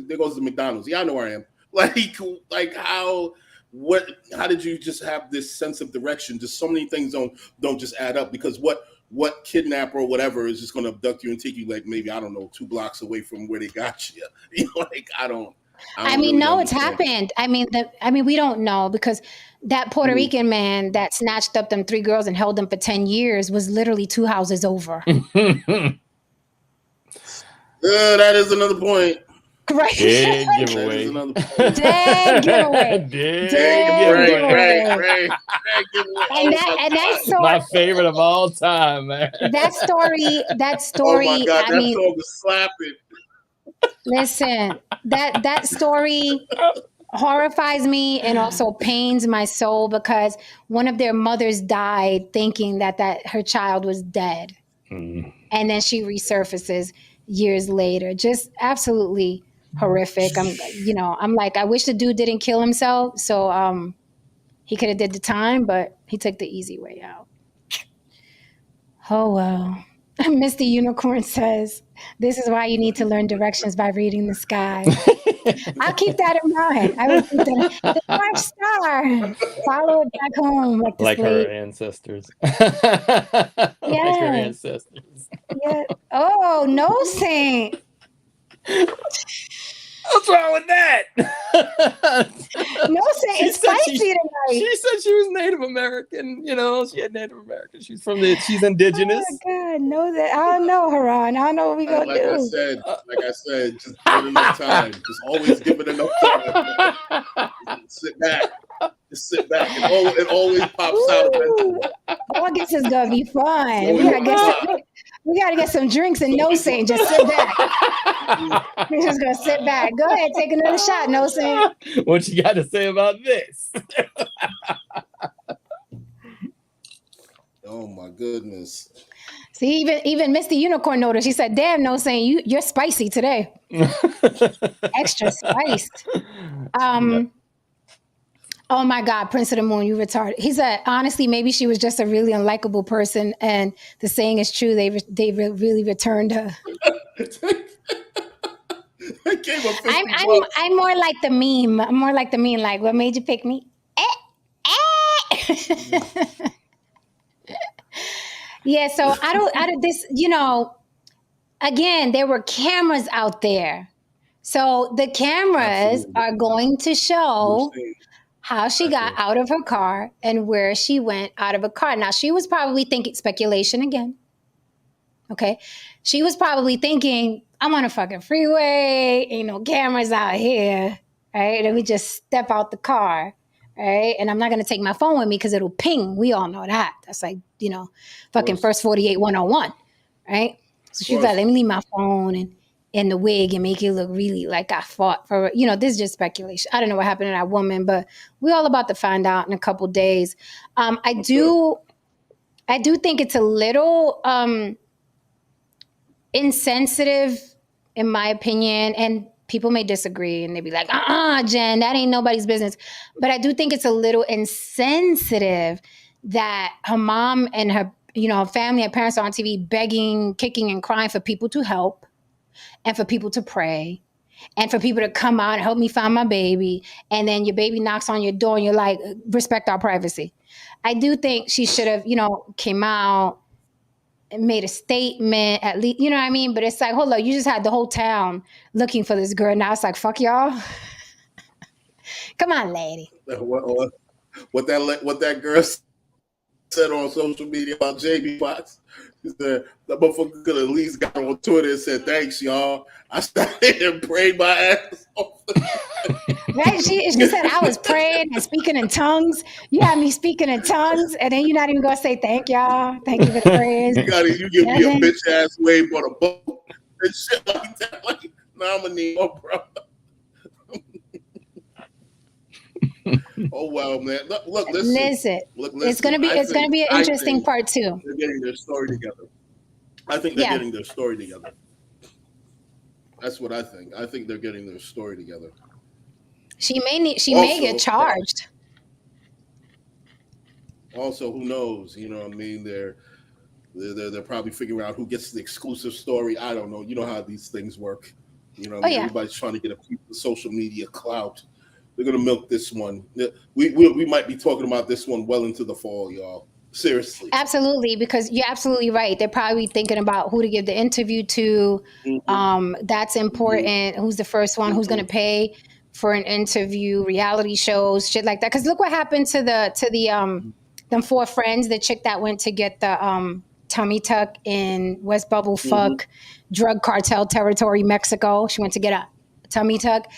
there goes the McDonald's. Yeah, I know where I am. Like how did you just have this sense of direction? Just so many things don't just add up, because what kidnapper or whatever is just going to abduct you and take you, like, maybe, I don't know, 2 blocks away from where they got you? I don't mean, really no, it's understand. happened. We don't know, because that Puerto Rican man that snatched up them 3 girls and held them for 10 years was literally 2 houses over. That is another point. Right. Big That is giveaway. another point. Dead giveaway. Big Dead giveaway. giveaway. And that story, My favorite of all time, man. that story, Oh my God, I that mean, song is slapping. listen, that story horrifies me and also pains my soul because one of their mothers died thinking that her child was dead. And then she resurfaces years later. Just absolutely horrific. I'm like, I wish the dude didn't kill himself. So he could have did the time, but he took the easy way out. Oh, well. Mr. Unicorn says, this is why you need to learn directions by reading the sky. I'll keep that in mind. I will keep that. The North Star. Follow it back home like her slave. ancestors. Yeah. Like her ancestors. Yeah. Oh, no saint. What's wrong with that? No saint. It's spicy tonight. She said she was Native American. You know, she had Native American. She's indigenous. Oh my God, know that. I don't know, Haran. I don't know what we gonna Like do. I said, just give it enough time. Just always give it enough time. Sit back. Just sit back. It always pops out eventually. August is gonna be fun. We gotta get some drinks and no saint. Just sit back. We're just gonna sit back. Go ahead, take another shot, no saint. What you got to say about this? Oh my goodness. See, even Mr. Unicorn noticed. She said, "Damn, no saint, you're spicy today. Extra spiced." Oh my God, Prince of the Moon, you retarded. He said, honestly, maybe she was just a really unlikable person, and the saying is true. They really returned her. I'm more like the meme. I'm more like the meme. Like, what made you pick me? Yeah. So I don't. This. Again, there were cameras out there, so the cameras are going to show how she got out of her car and where she went out of a car. Now, she was probably thinking, speculation again. Okay. She was probably thinking, I'm on a fucking freeway. Ain't no cameras out here. Right. Let me just step out the car. Right. And I'm not going to take my phone with me because it'll ping. We all know that. That's like, fucking First 48 101. Right. So she's like, let me leave my phone and the wig and make it look really like I fought for, this is just speculation. I don't know what happened to that woman, but we're all about to find out in a couple days. I do think it's a little insensitive, in my opinion, and people may disagree and they'd be like, Jen, that ain't nobody's business. But I do think it's a little insensitive that her mom and her, her family, her parents are on TV begging, kicking, and crying for people to help. And for people to pray, and for people to come out and help me find my baby. And then your baby knocks on your door and you're like, respect our privacy. I do think she should have, came out and made a statement at least, you know what I mean? But it's like, hold on, you just had the whole town looking for this girl. Now it's like, fuck y'all. Come on, lady. What that girl said on social media about Jamie Foxx. She said that motherfucker could at least got on Twitter and said, thanks, y'all. I started and prayed my ass off. Right? She said, I was praying and speaking in tongues. You had me speaking in tongues, and then you're not even going to say thank y'all. Thank you for the prayers. You give me a bitch ass wave on a boat and shit like that. Like, nominee, bro. Oh wow, man! Look, listen. It's gonna be an interesting part too. They're getting their story together. I think they're getting their story together. That's what I think. I think they're getting their story together. She may get charged. Also, who knows? You know what I mean? They're probably figuring out who gets the exclusive story. I don't know. You know how these things work. You know, everybody's trying to get a piece of social media clout. They're gonna milk this one. We might be talking about this one well into the fall, y'all. Seriously. Absolutely, because you're absolutely right. They're probably thinking about who to give the interview to. That's important. Who's the first one? Who's gonna pay for an interview? Reality shows, shit like that. Because look what happened to the them four friends. The chick that went to get the tummy tuck in West Bubble fuck drug cartel territory, Mexico. She went to get a tummy tuck.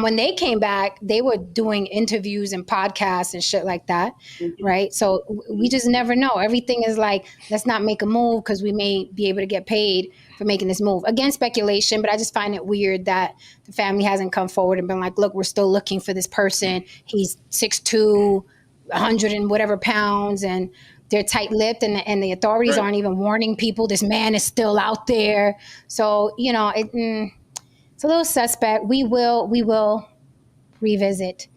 When they came back, they were doing interviews and podcasts and shit like that, right? So we just never know. Everything is like, let's not make a move because we may be able to get paid for making this move. Again, speculation, but I just find it weird that the family hasn't come forward and been like, look, we're still looking for this person. He's 6'2", 100 and whatever pounds, and they're tight-lipped, and the authorities aren't even warning people. This man is still out there. So, you know, it's a little suspect. We will revisit.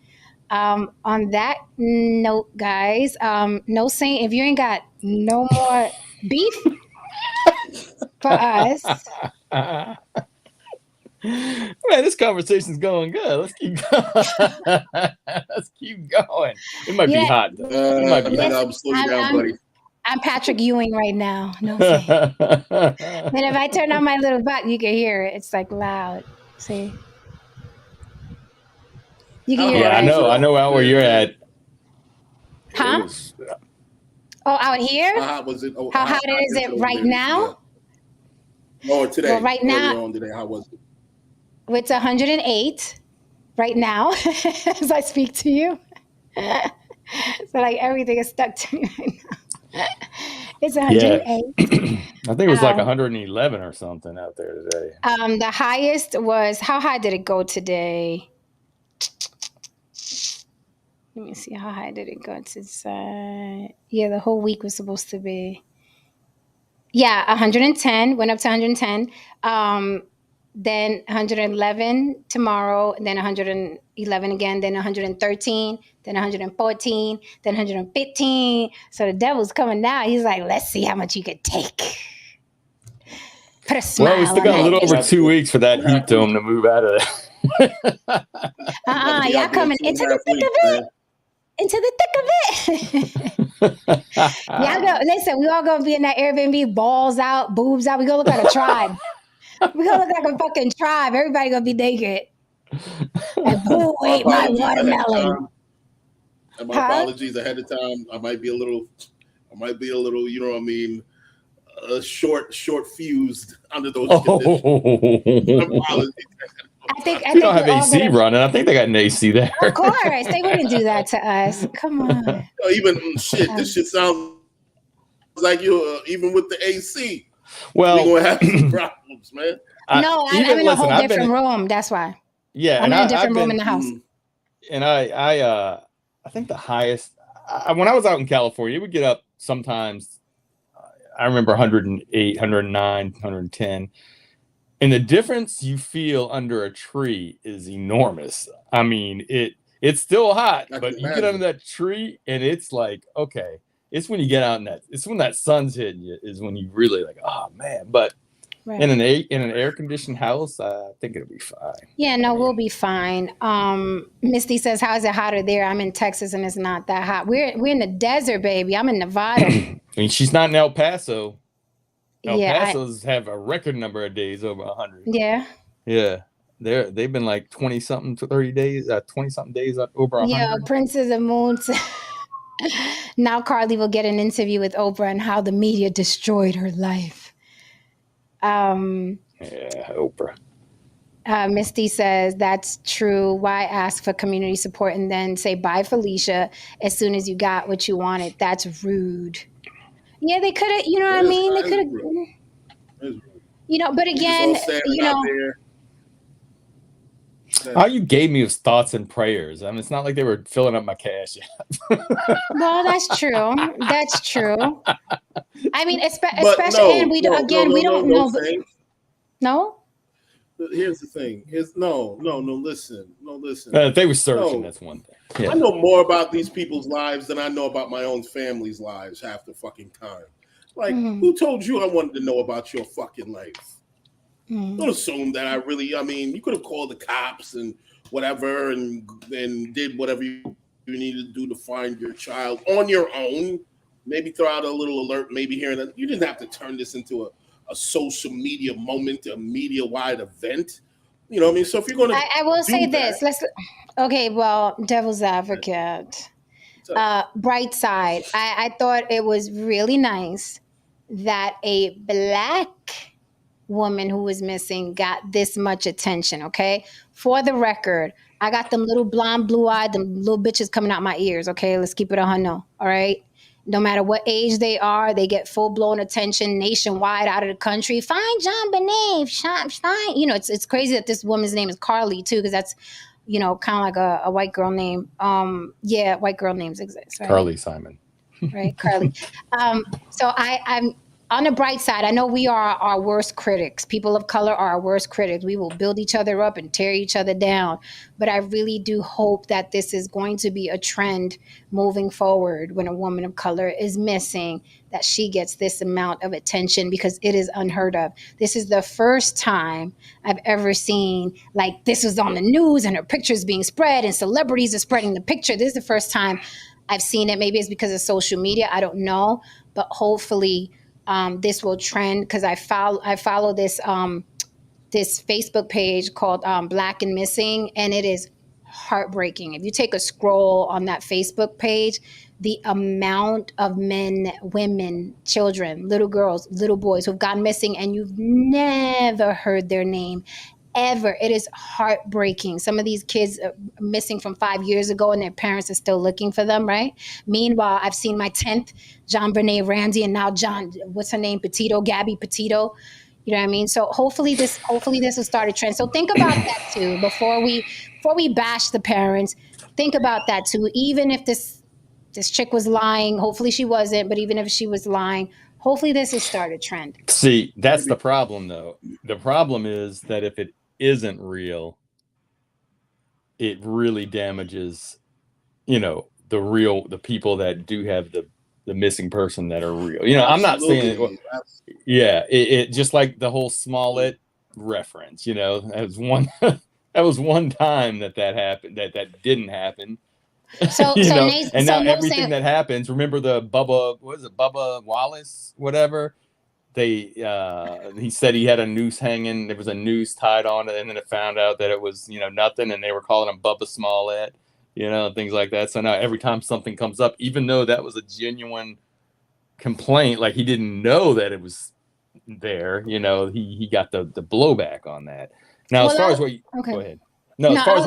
On that note, guys, no saying, if you ain't got no more beef for us. Man, this conversation's going good. Let's keep going. Let's keep going. It might be hot, though. It might be hot. Slow you down, buddy. I'm Patrick Ewing right now. No saying. And if I turn on my little butt, you can hear it. It's like loud. See? You can hear it. Yeah, Right? I know out where you're at. Huh? Out here? How hot was it? How hot is it right now? Oh, today. Well, right now, today, how was it? It's 108 right now as I speak to you. So like everything is stuck to me right now. It's 108. I think it was like 111 or something out there today. The highest was, how high did it go today? Let me see, how high did it go today? Yeah, the whole week was supposed to be. Yeah, 110, went up to 110. Then 111 tomorrow, then 111 again, then 113, then 114, then 115. So the devil's coming down. He's like, let's see how much you could take. Put a smile. Well, we still got a little over 2 weeks for that heat dome to move out of there. Y'all coming into the thick of it. Into the thick of it. Y'all go, listen, we all gonna be in that Airbnb, balls out, boobs out. We gonna look like a tribe. We gonna look like a fucking tribe. Everybody gonna be naked. And boo, ate my watermelon. And my apologies ahead of time. I might be a little, you know what I mean, short fused under those conditions. Apologies. I think you don't have AC running. I think they got an AC there. Of course, they wouldn't do that to us. Come on. Even shit, this shit sounds like you. Even with the AC, well, we're gonna have some problems, man. I'm in a whole different room. That's why. Yeah, I'm in a different room in the house. And I think the highest when I was out in California, it would get up sometimes. I remember 108, 109, 110. And the difference you feel under a tree is enormous. I mean, it's still hot, but you get under that tree and it's like, okay, it's when you get out in it's when that sun's hitting you is when you really like, oh man. But in an air conditioned house, I think it'll be fine. Yeah, no, we'll be fine. Misty says, how is it hotter there? I'm in Texas and it's not that hot. We're in the desert, baby. I'm in Nevada. I mean, she's not in El Paso. El Paso's have a record number of days over 100. Yeah. Yeah. They've been like 20-something to 30 days, 20-something days up over 100. Yeah, Princess of Moon. Now Carlee will get an interview with Oprah and how the media destroyed her life. Yeah, Oprah. Misty says, that's true. Why ask for community support and then say bye, Felicia, as soon as you got what you wanted? That's rude. Yeah, they could have, you know what I mean? They could have, you know, but again, you know. All you gave me was thoughts and prayers. I mean, it's not like they were filling up my cash yet. Well, that's true. That's true. I mean, especially, and we don't know. No? Here's the thing. Listen. If they were searching, that's one thing. Yeah. I know more about these people's lives than I know about my own family's lives half the fucking time. Like, who told you I wanted to know about your fucking life? Don't assume that you could have called the cops and whatever and did whatever you needed to do to find your child on your own. Maybe throw out a little alert, maybe here and there. You didn't have to turn this into a social media moment, a media-wide event. You know what I mean? So if you're going to I will say this. Okay, well, devil's advocate. Bright side. I thought it was really nice that a Black woman who was missing got this much attention, okay? For the record, I got them little blonde, blue-eyed, them little bitches coming out my ears, okay? Let's keep it 100, all right? No matter what age they are, they get full-blown attention nationwide, out of the country. Find John Benet, find, you know, it's crazy that this woman's name is Carlee, too, because that's, you know, kind of like a white girl name. Yeah, white girl names exist, right? Carlee Simon. Right, Carlee. So I'm on the bright side. I know we are our worst critics. People of color are our worst critics. We will build each other up and tear each other down. But I really do hope that this is going to be a trend moving forward when a woman of color is missing, that she gets this amount of attention, because it is unheard of. This is the first time I've ever seen, like, this was on the news and her picture's being spread and celebrities are spreading the picture. This is the first time I've seen it. Maybe it's because of social media. I don't know. But hopefully this will trend, because I follow this this Facebook page called Black and Missing, and it is heartbreaking. If you take a scroll on that Facebook page, the amount of men, women, children, little girls, little boys who've gone missing and you've never heard their name ever. It is heartbreaking. Some of these kids are missing from 5 years ago and their parents are still looking for them, right? Meanwhile, I've seen my 10th John Benet Ramsey, and now John, what's her name? Petito, Gabby Petito. You know what I mean? So hopefully this will start a trend. So think about that too. Before we bash the parents, think about that too. Even if this chick was lying, hopefully she wasn't, but even if she was lying, hopefully this will start a trend. See, that's the problem, though. The problem is that if it isn't real, it really damages, you know, the people that do have the missing person that are real. You know, I'm not saying, it just like the whole Smollett reference, you know, that was one time that happened, that didn't happen. So, and now everything that happens, remember the Bubba Wallace, whatever, he said he had a noose hanging, there was a noose tied on it, and then it found out that it was, you know, nothing, and they were calling him Bubba Smollett, you know, things like that. So now every time something comes up, even though that was a genuine complaint, like he didn't know that it was there, you know, he got the blowback on that. Now, as far as what you, go ahead. No, as far as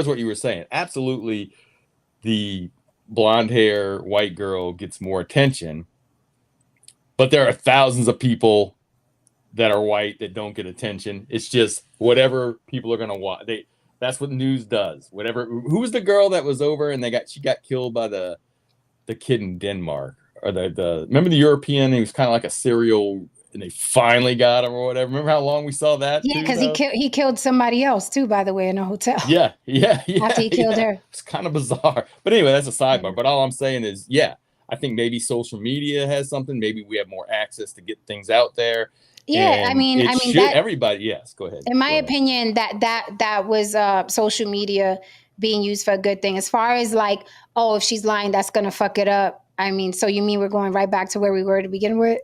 what you were saying, absolutely, the blonde hair white girl gets more attention, but there are thousands of people that are white that don't get attention. It's just whatever people are going to watch. That's what news does. Whatever. Who was the girl that was over and she got killed by the kid in Denmark, or remember the European? He was kind of like a serial. And they finally got him or whatever. Remember how long we saw that? Yeah, because he killed somebody else too, by the way, in a hotel. Yeah. After he killed her. It's kind of bizarre. But anyway, that's a sidebar. Yeah. But all I'm saying is, I think maybe social media has something. Maybe we have more access to get things out there. Yeah, I mean, everybody. Yes, go ahead. In my opinion, that was social media being used for a good thing. As far as like, oh, if she's lying, that's gonna fuck it up. I mean, so you mean we're going right back to where we were to begin with?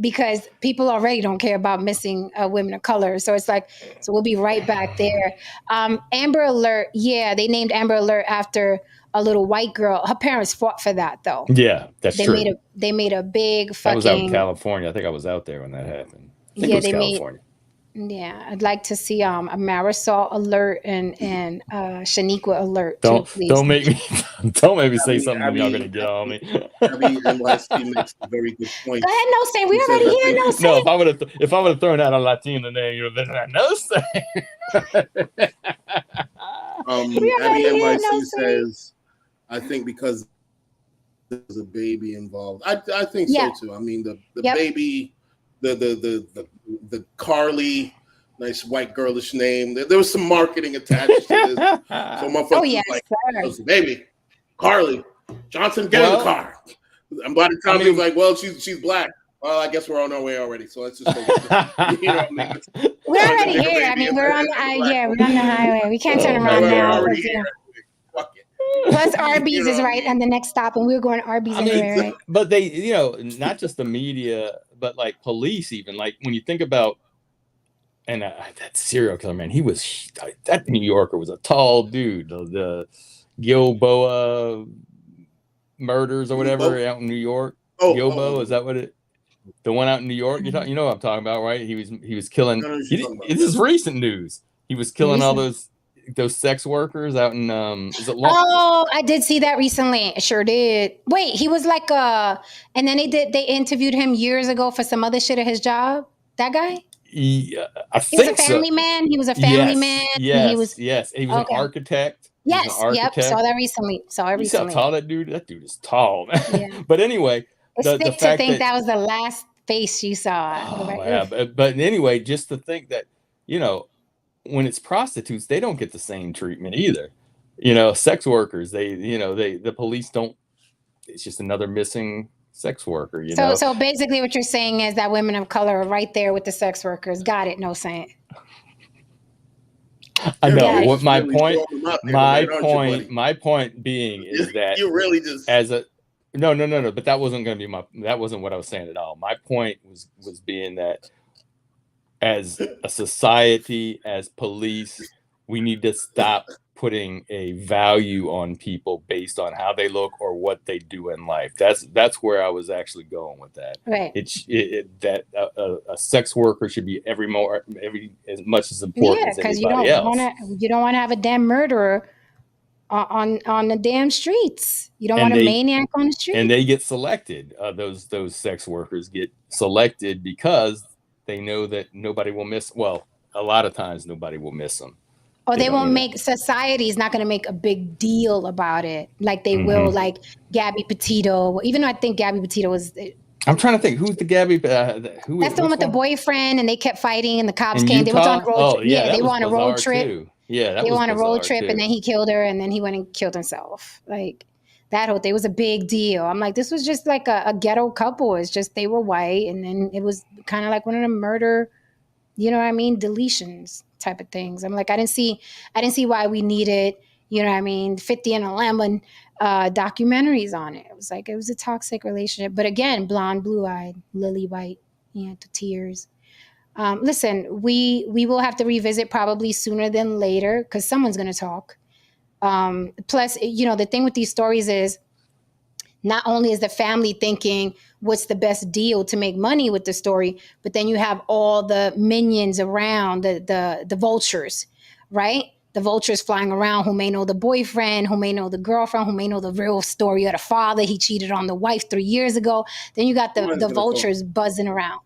Because people already don't care about missing women of color. So it's like, so we'll be right back there. Amber Alert. Yeah, they named Amber Alert after a little white girl. Her parents fought for that, though. Yeah, that's true. They made a big fucking... That was out in California. I think I was out there when that happened. I think it was California. I'd like to see a Marisol Alert and Shaniqua Alert. Don't make me say something y'all gonna get on me. NYC makes a very good point. Go ahead, No Say. We already hear No Say. No, if I would have thrown out a Latina name, you would have been like, No Say. Abby NYC says, I think because there's a baby involved. I think so too. I mean, the baby. The Carlee, nice white girlish name. There was some marketing attached to this. So my folks baby, Carlee Johnson, get in the car. And by the time he was like, well, she's black. Well, I guess we're on our way already. So let's just go. You know what I mean? We're already here. I mean, we're on the highway. We can't turn around now. Plus Arby's is right on the next stop, and we were going to Arby's anyway, right? But they, you know, not just the media, but like police, even like when you think about, and that serial killer, man, that New Yorker was a tall dude. The Gilboa murders or whatever out in New York. Gilboa, is that what it? The one out in New York, you know what I'm talking about, right? He was killing. I know what you're talking about, This is recent news. He was killing all those sex workers out in is it Oh, I did see that recently. I sure did. Wait, he was like and then they interviewed him years ago for some other shit at his job. That guy? Yeah, I He was a think so. family man. He was a family man. And he was Yes. He was an okay. architect. Yes, yep. Saw that recently. You see how tall that dude? That dude is tall, man. Yeah. But anyway, It's the sick to fact think that was the last face you saw. Oh, yeah, but anyway, just to think that, when it's prostitutes, they don't get the same treatment either. Sex workers, the police don't. It's just another missing sex worker. So basically, what you're saying is that women of color are right there with the sex workers. Got it? No saying. I know Really what my really point. throwing them out there My tonight, aren't you, point. buddy? My point being is that You really just no. But that wasn't going to be that wasn't what I was saying at all. My point was being that as a society, as police, we need to stop putting a value on people based on how they look or what they do in life. That's where I was actually going with that. Right. That a sex worker should be every as much as important as anybody else. You don't want to have a damn murderer on the damn streets. You don't want a maniac on the street. And they get selected. Those sex workers get selected because they know that nobody will miss. Well, a lot of times nobody will miss them. Or they won't make society's not going to make a big deal about it like they will like Gabby Petito. Even though I think Gabby Petito was. I'm trying to think who's the Gabby. That's the one with the boyfriend, and they kept fighting, and the cops came. They went on a road trip. Yeah, they went on a road trip. Too. Yeah, they went on a road trip, and then he killed her, and then he went and killed himself. Like that whole thing was a big deal. I'm like, this was just like a ghetto couple. It's just they were white, and then it was kind of like one of the murder, deletions type of things. I'm like, I didn't see why we needed, 50 and 11 documentaries on it. It was a toxic relationship. But again, blonde, blue-eyed, lily white, to tears. Listen, we will have to revisit probably sooner than later because someone's going to talk. Plus, the thing with these stories is not only is the family thinking what's the best deal to make money with the story, but then you have all the minions around, the vultures, right? The vultures flying around who may know the boyfriend, who may know the girlfriend, who may know the real story of the father. He cheated on the wife 3 years ago. Then you got the vultures buzzing around.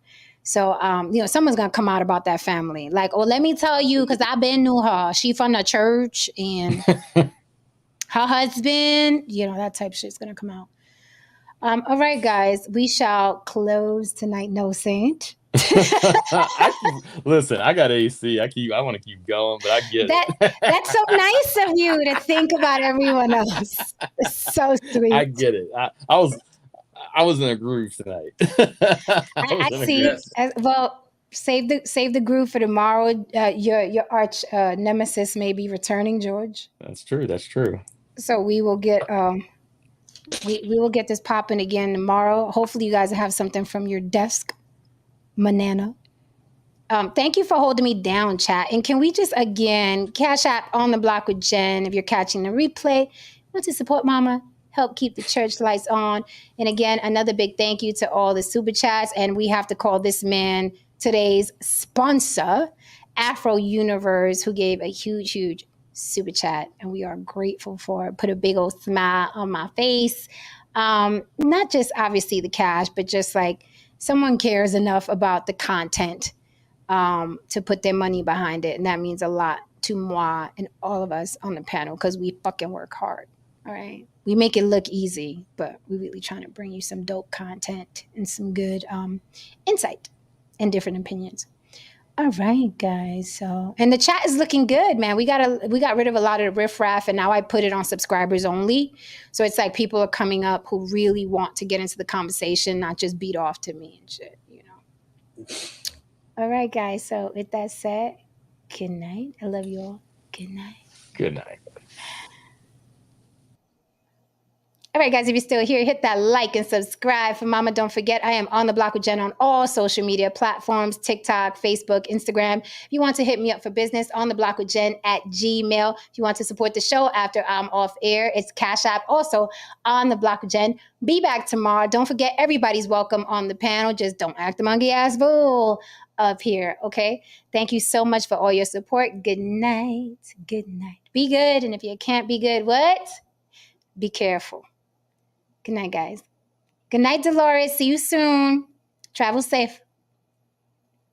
So, someone's going to come out about that family. Like, let me tell you, because I've been knew her. She from the church and her husband, that type of shit's going to come out. All right, guys, we shall close tonight. No saint. Listen, I got AC. I want to keep going, but I get it. That's so nice of you to think about everyone else. It's so sweet. I get it. I was in a groove tonight. I see. Well, save the groove for tomorrow. Your arch nemesis may be returning, George. That's true. So we will get we will get this popping again tomorrow. Hopefully, you guys have something from your desk, Manana. Thank you for holding me down, chat. And can we just again Cash App on the block with Jen if you're catching the replay? Want to support Mama? Help keep the church lights on. And again, another big thank you to all the super chats. And we have to call this man today's sponsor, Afro Universe, who gave a huge super chat. And we are grateful for it. Put a big old smile on my face. Not just obviously the cash, but just like someone cares enough about the content to put their money behind it. And that means a lot to moi and all of us on the panel because we fucking work hard. All right. We make it look easy, but we're really trying to bring you some dope content and some good insight and different opinions. All right, guys. So, and the chat is looking good, man. We got rid of a lot of the riffraff, and now I put it on subscribers only. So it's like people are coming up who really want to get into the conversation, not just beat off to me and shit, All right, guys. So with that said, good night. I love you all. Good night. Good night. All right, guys, if you're still here, hit that like and subscribe for Mama. Don't forget, I am on the block with Jen on all social media platforms, TikTok, Facebook, Instagram. If you want to hit me up for business, on the block with Jen at Gmail. If you want to support the show after I'm off air, it's Cash App. Also, on the block with Jen. Be back tomorrow. Don't forget, everybody's welcome on the panel. Just don't act the monkey ass fool up here, okay? Thank you so much for all your support. Good night. Good night. Be good. And if you can't be good, what? Be careful. Good night, guys. Good night, Dolores. See you soon. Travel safe.